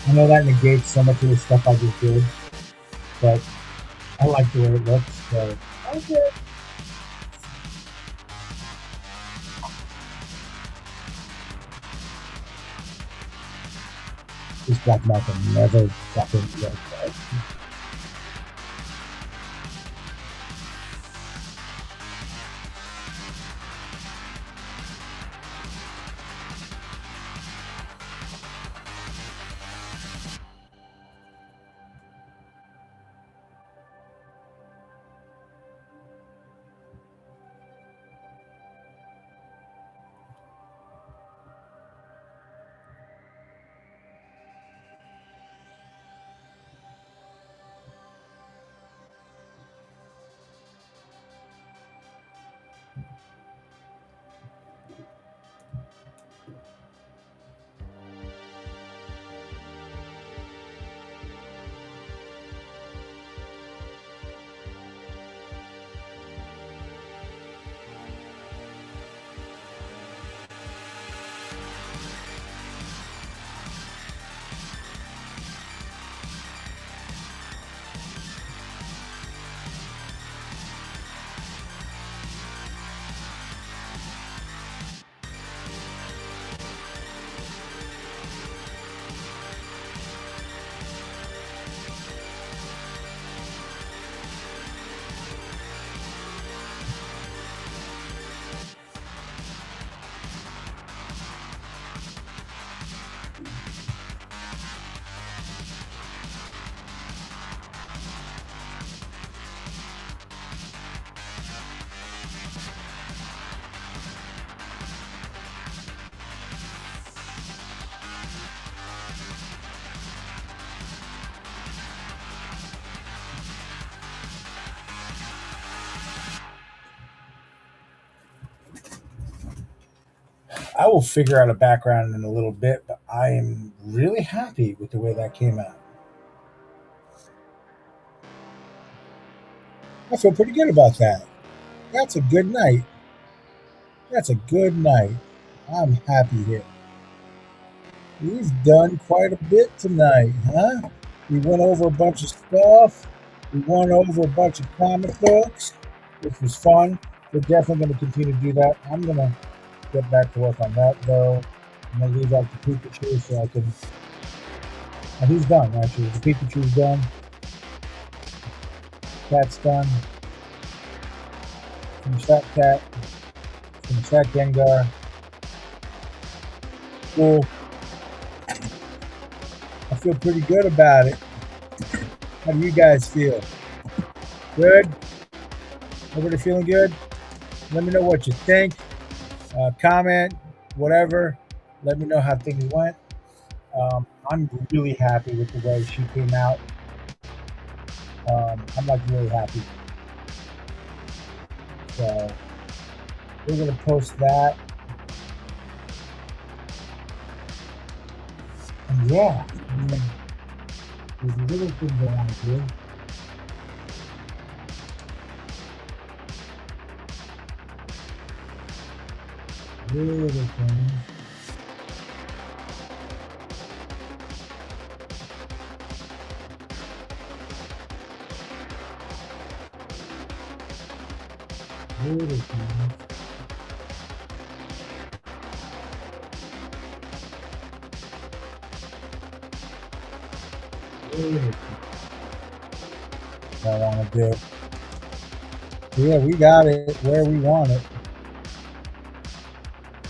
I know that negates so much of the stuff I just did, but I like the way it looks, so okay. This black marker never fucking worked. I will figure out a background in a little bit, but I am really happy with the way that came out. I feel pretty good about that. That's a good night. That's a good night. I'm happy here. We've done quite a bit tonight, huh? We went over a bunch of stuff. We went over a bunch of comic books, which was fun. We're definitely going to continue to do that. I'm going to get back to work on that, though. I'm going to leave out the Pikachu so I can. Oh, he's done, actually. The Pikachu's done. Cat's done. Finish that cat. Finish that Gengar. Cool. I feel pretty good about it. How do you guys feel? Good? Everybody feeling good? Let me know what you think. Comment, whatever. Let me know how things went. I'm really happy with the way she came out. I'm like really happy. So we're gonna post that. And yeah, I mean, there's little things I want to do. Little things. Little things. Little things I want to do. Yeah, we got it where we want it.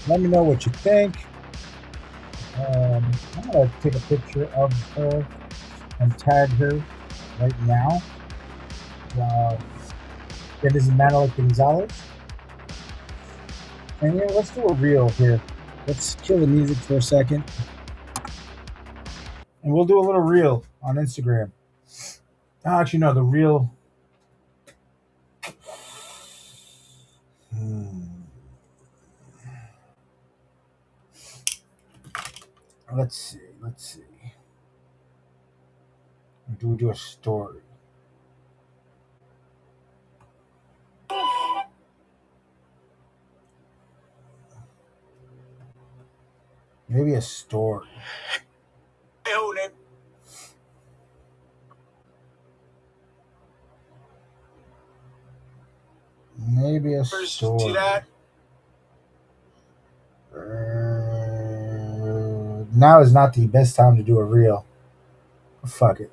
Let me know what you think. I'm gonna take a picture of her and tag her right now. That is Manuel Gonzalez. And yeah, let's do a reel here. Let's kill the music for a second. And we'll do a little reel on Instagram. Oh, actually, no, the reel. Let's see. Let's see. Do we do a story? Maybe a story. Maybe a story. See that? Now is not the best time to do a reel. Fuck it.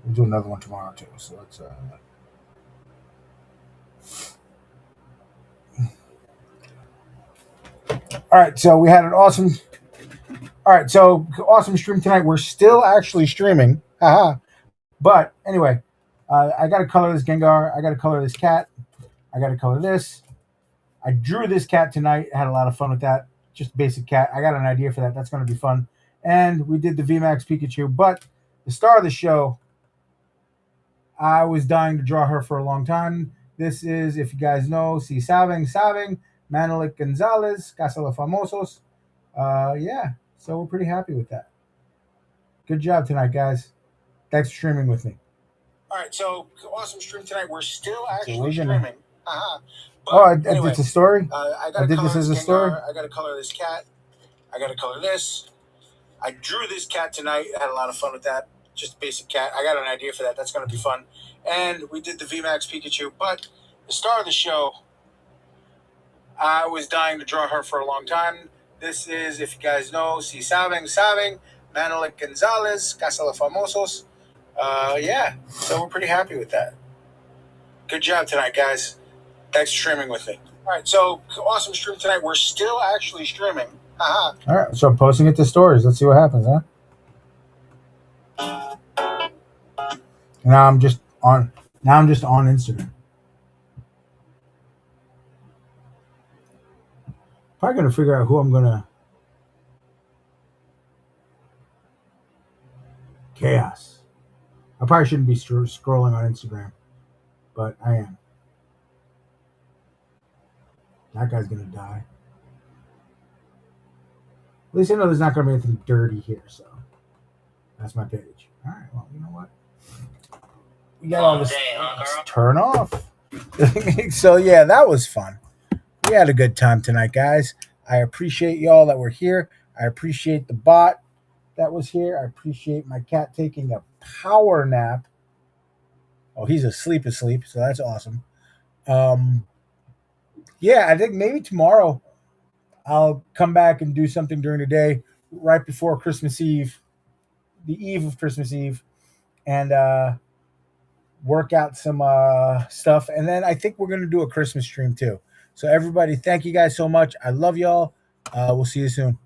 We'll do another one tomorrow too. So let's. All right. So we had an awesome. All right. So awesome stream tonight. We're still actually streaming. Haha. But anyway, I got to color this Gengar. I got to color this cat. I got to color this. I drew this cat tonight. Had a lot of fun with that. Just basic cat. I got an idea for that. That's going to be fun. And we did the VMAX Pikachu. But the star of the show, I was dying to draw her for a long time. This is, if you guys know, Si Sabing, Manuel Gonzalez, Casa los Famosos. Yeah, so we're pretty happy with that. Good job tonight, guys. Thanks for streaming with me. All right, so awesome stream tonight. We're still actually streaming. But anyway, it's a story. I did this as a story. I got to color this cat. I got to color this. I drew this cat tonight. I had a lot of fun with that. Just a basic cat. I got an idea for that. That's going to be fun. And we did the VMAX Pikachu. But the star of the show, I was dying to draw her for a long time. This is, if you guys know, Si Sabing, Manuel Gonzalez, Casa los Famosos. Yeah, so we're pretty happy with that. Good job tonight, guys. Thanks for streaming with me. All right, so awesome stream tonight. We're still actually streaming. All right, so I'm posting it to stories. Let's see what happens, huh? Now I'm just on Instagram. Probably gonna figure out who I'm gonna chaos. I probably shouldn't be scrolling on Instagram, but I am. That guy's gonna die. At least I know there's not going to be anything dirty here, so that's my page. All right, well, you know what? We got all this turn off. So yeah, that was fun. We had a good time tonight, guys. I appreciate y'all that were here. I appreciate the bot that was here. I appreciate my cat taking a power nap. Oh, he's asleep, so that's awesome. Um, yeah, I think maybe tomorrow I'll come back and do something during the day, right before Christmas Eve, the eve of Christmas Eve, and work out some stuff. And then I think we're going to do a Christmas stream too. So, everybody, thank you guys so much. I love y'all. We'll see you soon.